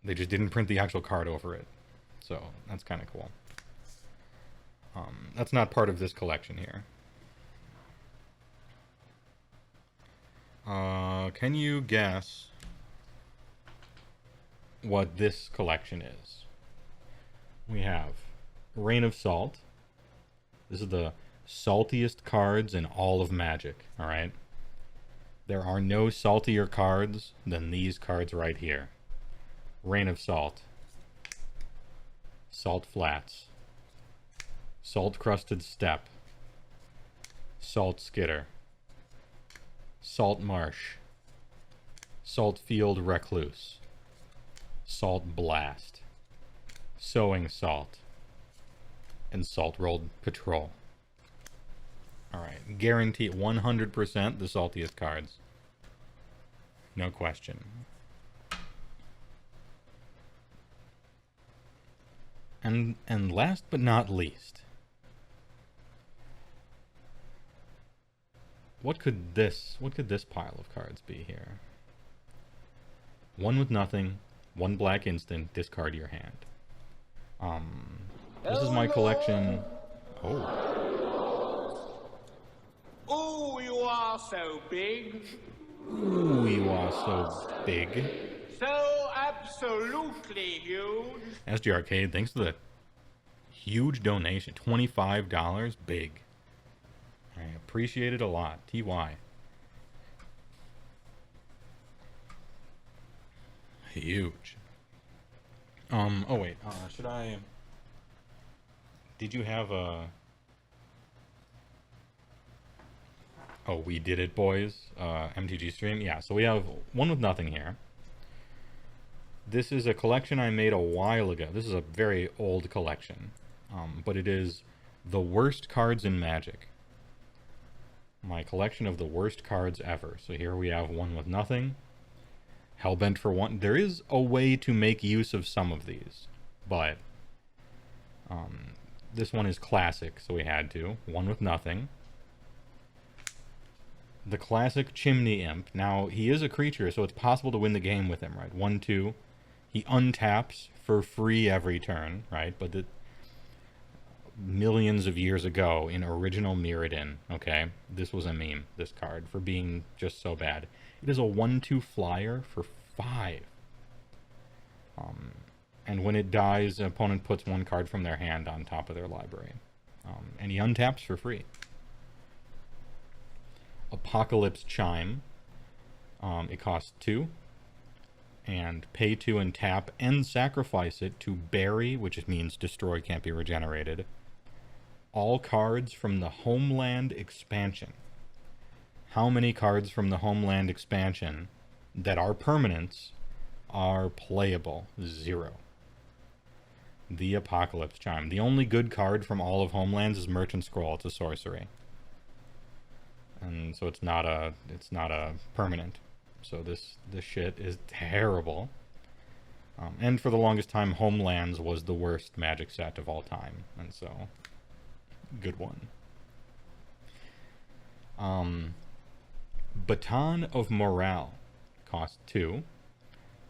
they just didn't print the actual card over it. So that's kind of cool. That's not part of this collection here. Can you guess what this collection is? We have Rain of Salt. This is the saltiest cards in all of Magic, alright? There are no saltier cards than these cards right here. Rain of Salt. Salt Flats. Salt Crusted Steppe. Salt Skitter. Salt Marsh. Salt Field Recluse. Salt Blast, Sowing Salt, and Salt Rolled Patrol. Alright, guarantee 100% the saltiest cards. No question. And last but not least, what could this pile of cards be here? One with nothing, one black instant, discard your hand. This is my collection.
Oh, you are so big.
Ooh, you are so big.
So absolutely huge.
SG Arcade, thanks for the huge donation. $25, big. I appreciate it a lot. TY. Huge. Oh wait, should I... Did you have a... Oh, we did it, boys. MTG stream? Yeah, so we have one with nothing here. This is a collection I made a while ago. This is a very old collection. But it is the worst cards in Magic. My collection of the worst cards ever. So here we have one with nothing. Hellbent for one. There is a way to make use of some of these. But this one is classic, so we had to. One with nothing. The classic Chimney Imp. Now, he is a creature, so it's possible to win the game with him, right? 1/2. He untaps for free every turn, right? But millions of years ago in original Mirrodin, okay? This was a meme, this card, for being just so bad. It is a 1/2 flyer for 5. And when it dies, an opponent puts one card from their hand on top of their library. And he untaps for free. Apocalypse Chime. It costs 2. And pay 2 and tap and sacrifice it to bury, which means destroy, can't be regenerated, all cards from the Homeland expansion. How many cards from the Homeland expansion that are permanents are playable? 0. The Apocalypse Chime. The only good card from all of Homelands is Merchant Scroll. It's a sorcery. And so it's not a permanent. So this shit is terrible. And for the longest time, Homelands was the worst Magic set of all time. And so, good one. Baton of Morale. Cost 2.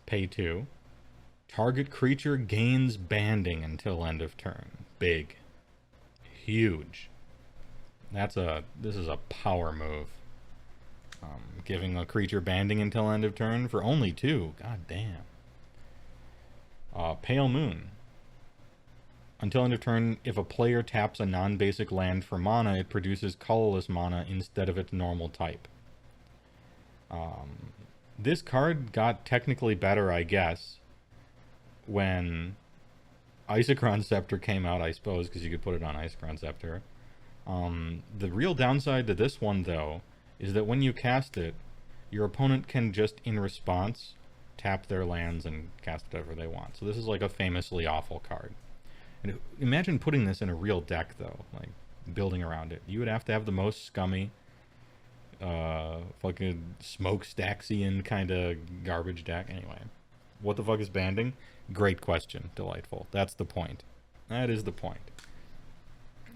Pay 2. Target creature gains banding until end of turn. Big. Huge. This is a power move. Giving a creature banding until end of turn for only 2. God damn. Pale Moon. Until end of turn, if a player taps a non-basic land for mana, it produces colorless mana instead of its normal type. This card got technically better, I guess, when Isochron Scepter came out, I suppose, because you could put it on Isochron Scepter. The real downside to this one, though, is that when you cast it, your opponent can just, in response, tap their lands and cast whatever they want. So this is like a famously awful card. And imagine putting this in a real deck, though, like building around it. You would have to have the most scummy, fucking smokestaxian kind of garbage deck. Anyway, what the fuck is banding? Great question. Delightful. That's the point. That is the point.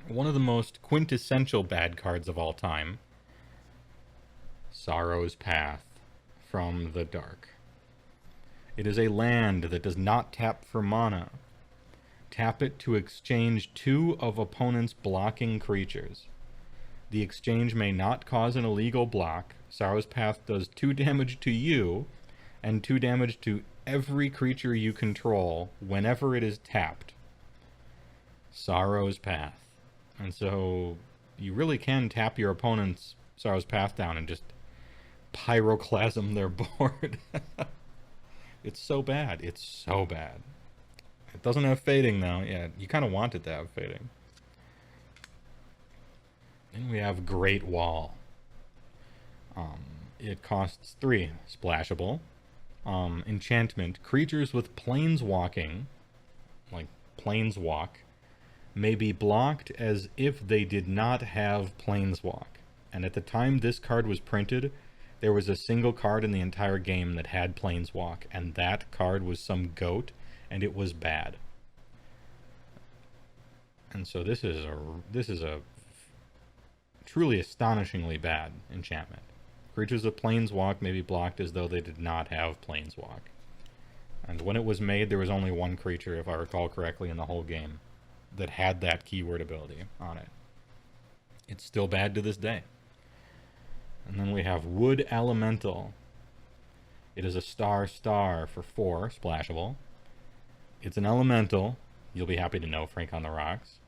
One of the most quintessential bad cards of all time. Sorrow's Path from the Dark. It is a land that does not tap for mana. Tap it to exchange 2 of opponent's blocking creatures. The exchange may not cause an illegal block. Sorrow's Path does 2 damage to you and 2 damage to every creature you control whenever it is tapped. Sorrow's Path. And so you really can tap your opponent's Sorrow's Path down and just pyroclasm their board. It's so bad. It's so bad. It doesn't have fading, though. Yeah, you kind of want it to have fading. Then we have Great Wall. It costs 3. Splashable. enchantment. Creatures with planeswalking, like planeswalk, may be blocked as if they did not have planeswalk. And at the time this card was printed, there was a single card in the entire game that had planeswalk, and that card was some goat, and it was bad. And so this is a truly astonishingly bad enchantment. Creatures with planeswalk may be blocked as though they did not have planeswalk. And when it was made, there was only one creature, if I recall correctly, in the whole game that had that keyword ability on it. It's still bad to this day. And then we have Wood Elemental. It is a star for 4, splashable. It's an elemental. You'll be happy to know, Frank on the Rocks.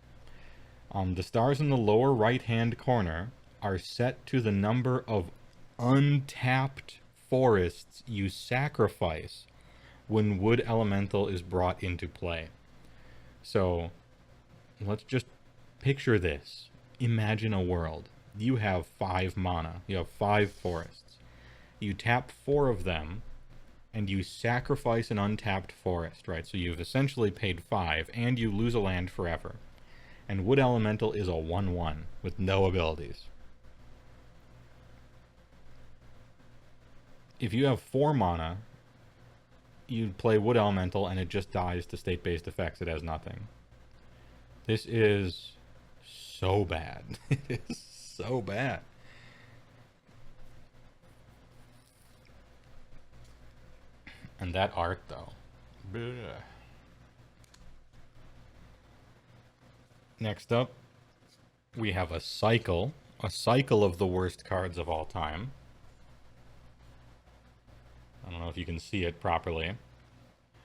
The stars in the lower right-hand corner are set to the number of untapped forests you sacrifice when Wood Elemental is brought into play. So, let's just picture this. Imagine a world. You have 5 mana. You have 5 forests. You tap 4 of them, and you sacrifice an untapped forest, right? So you've essentially paid 5, and you lose a land forever. And Wood Elemental is a 1/1 with no abilities. If you have 4 mana, you play Wood Elemental, and it just dies to state-based effects. It has nothing. This is so bad. It is so bad. And that art, though. Blech. Next up, we have a cycle of the worst cards of all time. I don't know if you can see it properly.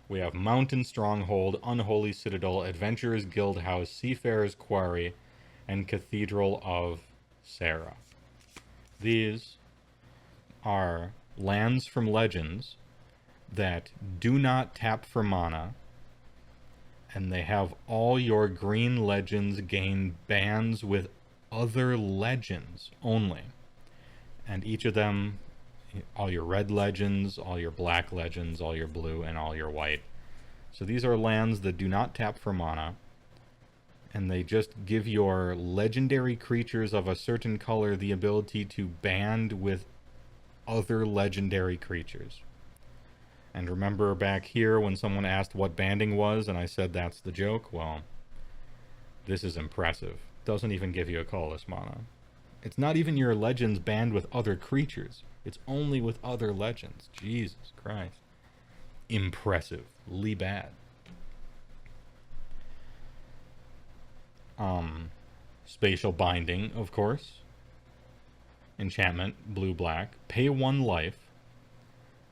We have Mountain Stronghold, Unholy Citadel, Adventurers Guildhouse, Seafarer's Quarry, and Cathedral of Sarah. These are lands from Legends that do not tap for mana, and they have all your green legends gain bans with other legends only. And each of them, all your red legends, all your black legends, all your blue, and all your white. So these are lands that do not tap for mana, and they just give your legendary creatures of a certain color the ability to band with other legendary creatures. And remember back here when someone asked what banding was, and I said that's the joke? Well, this is impressive. Doesn't even give you a colorless mana. It's not even your legends band with other creatures. It's only with other legends. Jesus Christ. Impressively bad. Spatial Binding, of course. Enchantment, blue-black. Pay 1 life.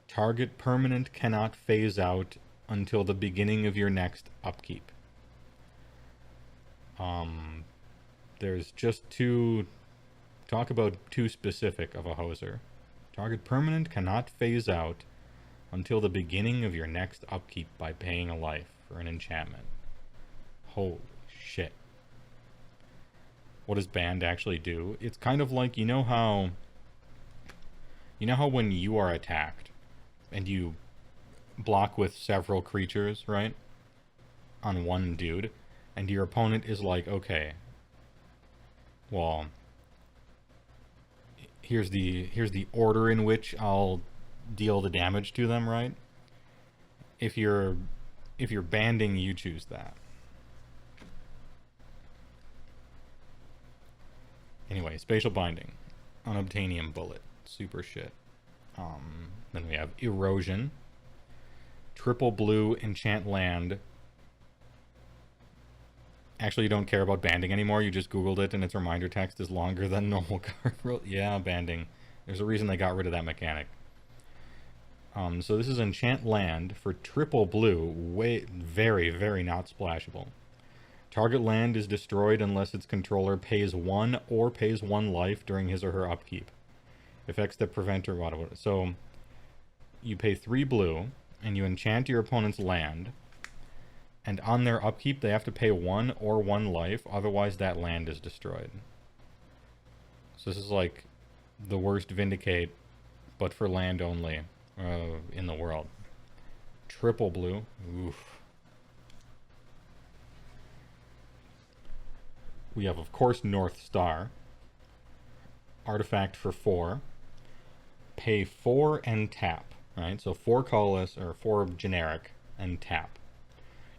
Target permanent cannot phase out until the beginning of your next upkeep. There's just talk about too specific of a hoser. Target permanent cannot phase out until the beginning of your next upkeep by paying a life for an enchantment. Holy shit. What does band actually do? It's kind of like, you know how when you are attacked and you block with several creatures, right? On one dude, and your opponent is like, okay, well, here's the order in which I'll deal the damage to them, right? If you're banding, you choose that. Anyway, Spatial Binding, Unobtainium Bullet, super shit. Then we have Erosion, triple blue enchant land. Actually, you don't care about banding anymore. You just Googled it, and its reminder text is longer than normal card. Yeah, banding. There's a reason they got rid of that mechanic. So this is enchant land for triple blue. Very, very not splashable. Target land is destroyed unless its controller pays 1 or pays 1 life during his or her upkeep. Effects that prevent or whatever. So you pay 3 blue, and you enchant your opponent's land. And on their upkeep, they have to pay 1 or 1 life, otherwise that land is destroyed. So this is like the worst Vindicate, but for land only, in the world. Triple blue. Oof. We have, of course, North Star. Artifact for 4. Pay 4 and tap. Right? So 4 colorless, or 4 generic, and tap.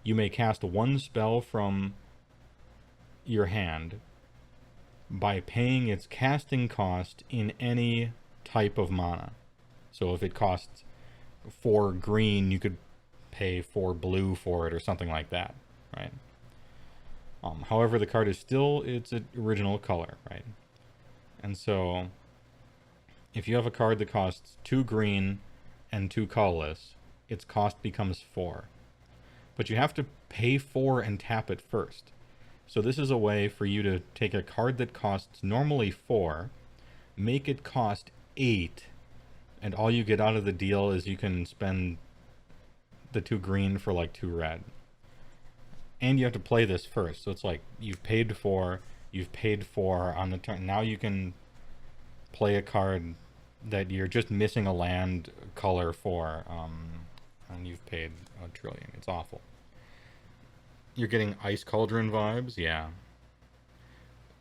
You may cast 1 spell from your hand by paying its casting cost in any type of mana. So if it costs 4 green, you could pay 4 blue for it or something like that, right? However, the card is still its original color, right? And so if you have a card that costs 2 green and 2 colorless, its cost becomes 4. But you have to pay 4 and tap it first. So this is a way for you to take a card that costs normally 4, make it cost 8, and all you get out of the deal is you can spend the 2 green for like 2 red. And you have to play this first. So it's like you've paid 4 on the turn. Now you can play a card that you're just missing a land color for, and you've paid a trillion. It's awful. You're getting Ice Cauldron vibes? Yeah.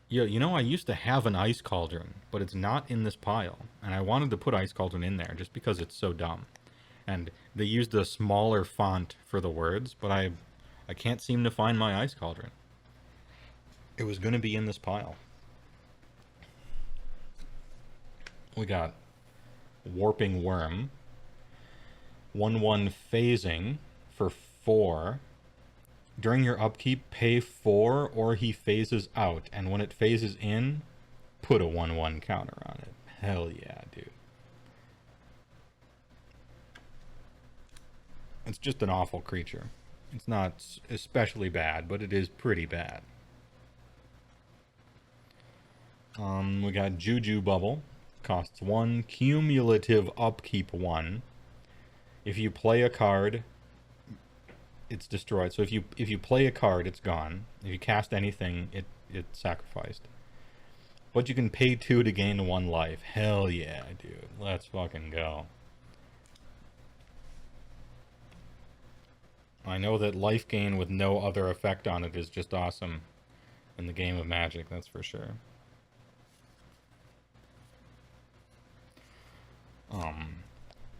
Yeah, you know, I used to have an Ice Cauldron, but it's not in this pile. And I wanted to put Ice Cauldron in there just because it's so dumb. And they used a smaller font for the words, but I can't seem to find my Ice Cauldron. It was going to be in this pile. We got Warping Worm. 1/1 phasing for 4. During your upkeep, pay 4 or he phases out. And when it phases in, put a 1/1 counter on it. Hell yeah, dude. It's just an awful creature. It's not especially bad, but it is pretty bad. We got Juju Bubble. Costs 1. Cumulative upkeep 1. If you play a card, it's destroyed. So if you play a card, it's gone. If you cast anything, it's sacrificed. But you can pay 2 to gain 1 life. Hell yeah, dude. Let's fucking go. I know that life gain with no other effect on it is just awesome in the game of Magic, that's for sure.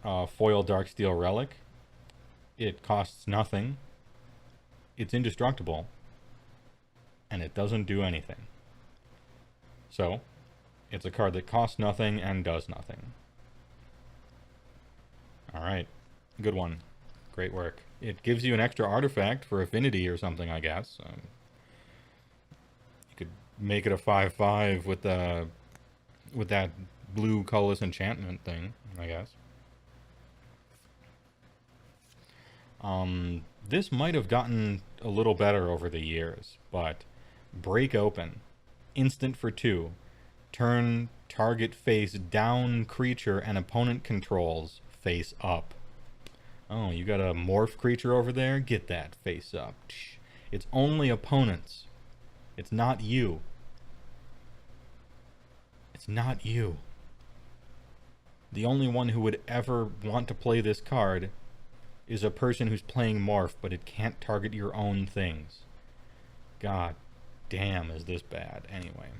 Foil Darksteel Relic. It costs nothing. It's indestructible. And it doesn't do anything. So, it's a card that costs nothing and does nothing. Alright. Good one. Great work. It gives you an extra artifact for affinity or something, I guess. You could make it a 5/5 with that blue colorless enchantment thing, I guess. This might have gotten a little better over the years, but Break Open. Instant for 2. Turn target face down creature and opponent controls face up. Oh, you got a morph creature over there? Get that face up. It's only opponents. It's not you. It's not you. The only one who would ever want to play this card is a person who's playing morph, but it can't target your own things. God damn, is this bad. Anyway.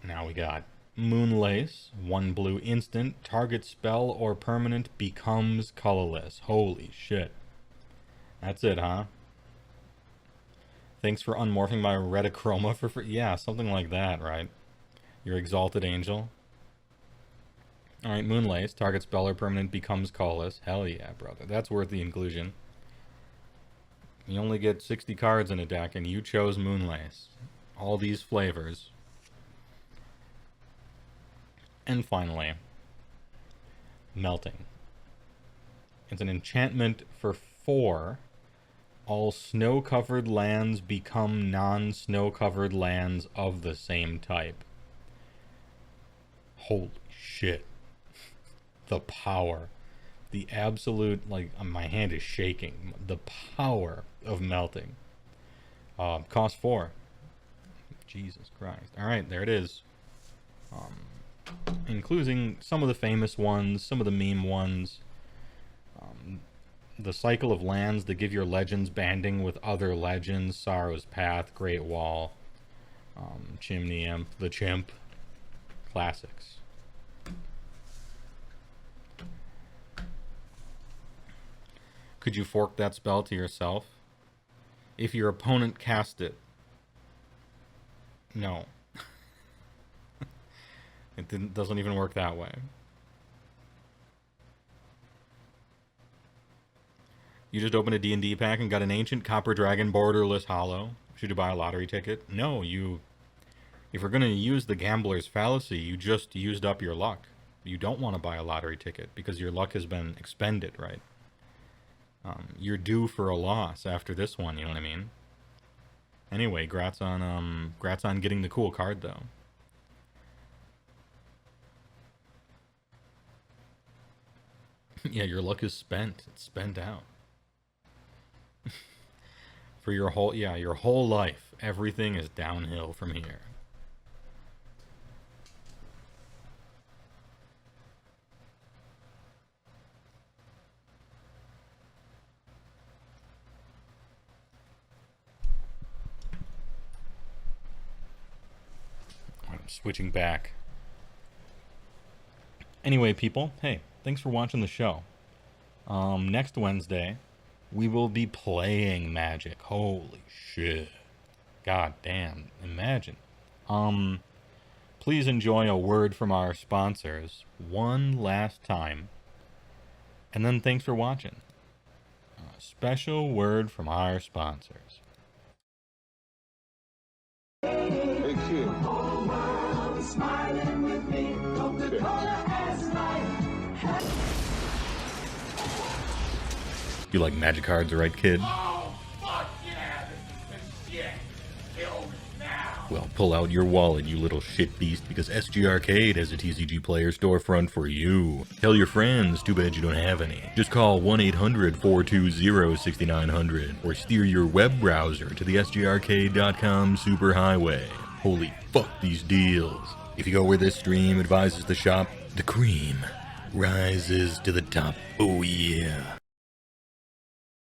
Now we got Moonlace. 1 blue instant. Target spell or permanent becomes colorless. Holy shit. That's it, huh? Thanks for unmorphing my Retachroma for free. Yeah, something like that, right? Your Exalted Angel. Alright, Moonlace. Target spell or permanent becomes colorless. Hell yeah, brother. That's worth the inclusion. You only get 60 cards in a deck, and you chose Moonlace. All these flavors. And finally, Melting. It's an enchantment for 4. All snow-covered lands become non-snow-covered lands of the same type. Holy shit. The power. The absolute, like, my hand is shaking. The power of Melting. Cost 4. Jesus Christ. Alright, there it is. including some of the famous ones, some of the meme ones. The cycle of lands that give your legends banding with other legends, Sorrow's Path, Great Wall, Chimney Imp, the Chimp, classics. Could you fork that spell to yourself? If your opponent cast it. No. It doesn't even work that way. You just opened a D&D pack and got an Ancient Copper Dragon borderless hollow. Should you buy a lottery ticket? No, if you're going to use the gambler's fallacy, you just used up your luck. You don't want to buy a lottery ticket because your luck has been expended, right? You're due for a loss after this one, you know what I mean? Anyway, grats on getting the cool card, though. Yeah, your luck is spent. It's spent out. For your whole life, everything is downhill from here. I'm switching back. Anyway, people, hey, thanks for watching the show. Next Wednesday, we will be playing Magic. Holy shit. God damn. Imagine. Please enjoy a word from our sponsors one last time. And then thanks for watching. A special word from our sponsors.
Hey, kid.
You like magic cards, right, kid?
Oh, fuck yeah, this is the shit. Kill me now.
Well, pull out your wallet, you little shit beast, because SG Arcade has a TCG player storefront for you. Tell your friends, too bad you don't have any. Just call 1-800-420-6900 or steer your web browser to the sgarcade.com superhighway. Holy fuck these deals. If you go where this stream advises to shop, the cream rises to the top. Oh yeah.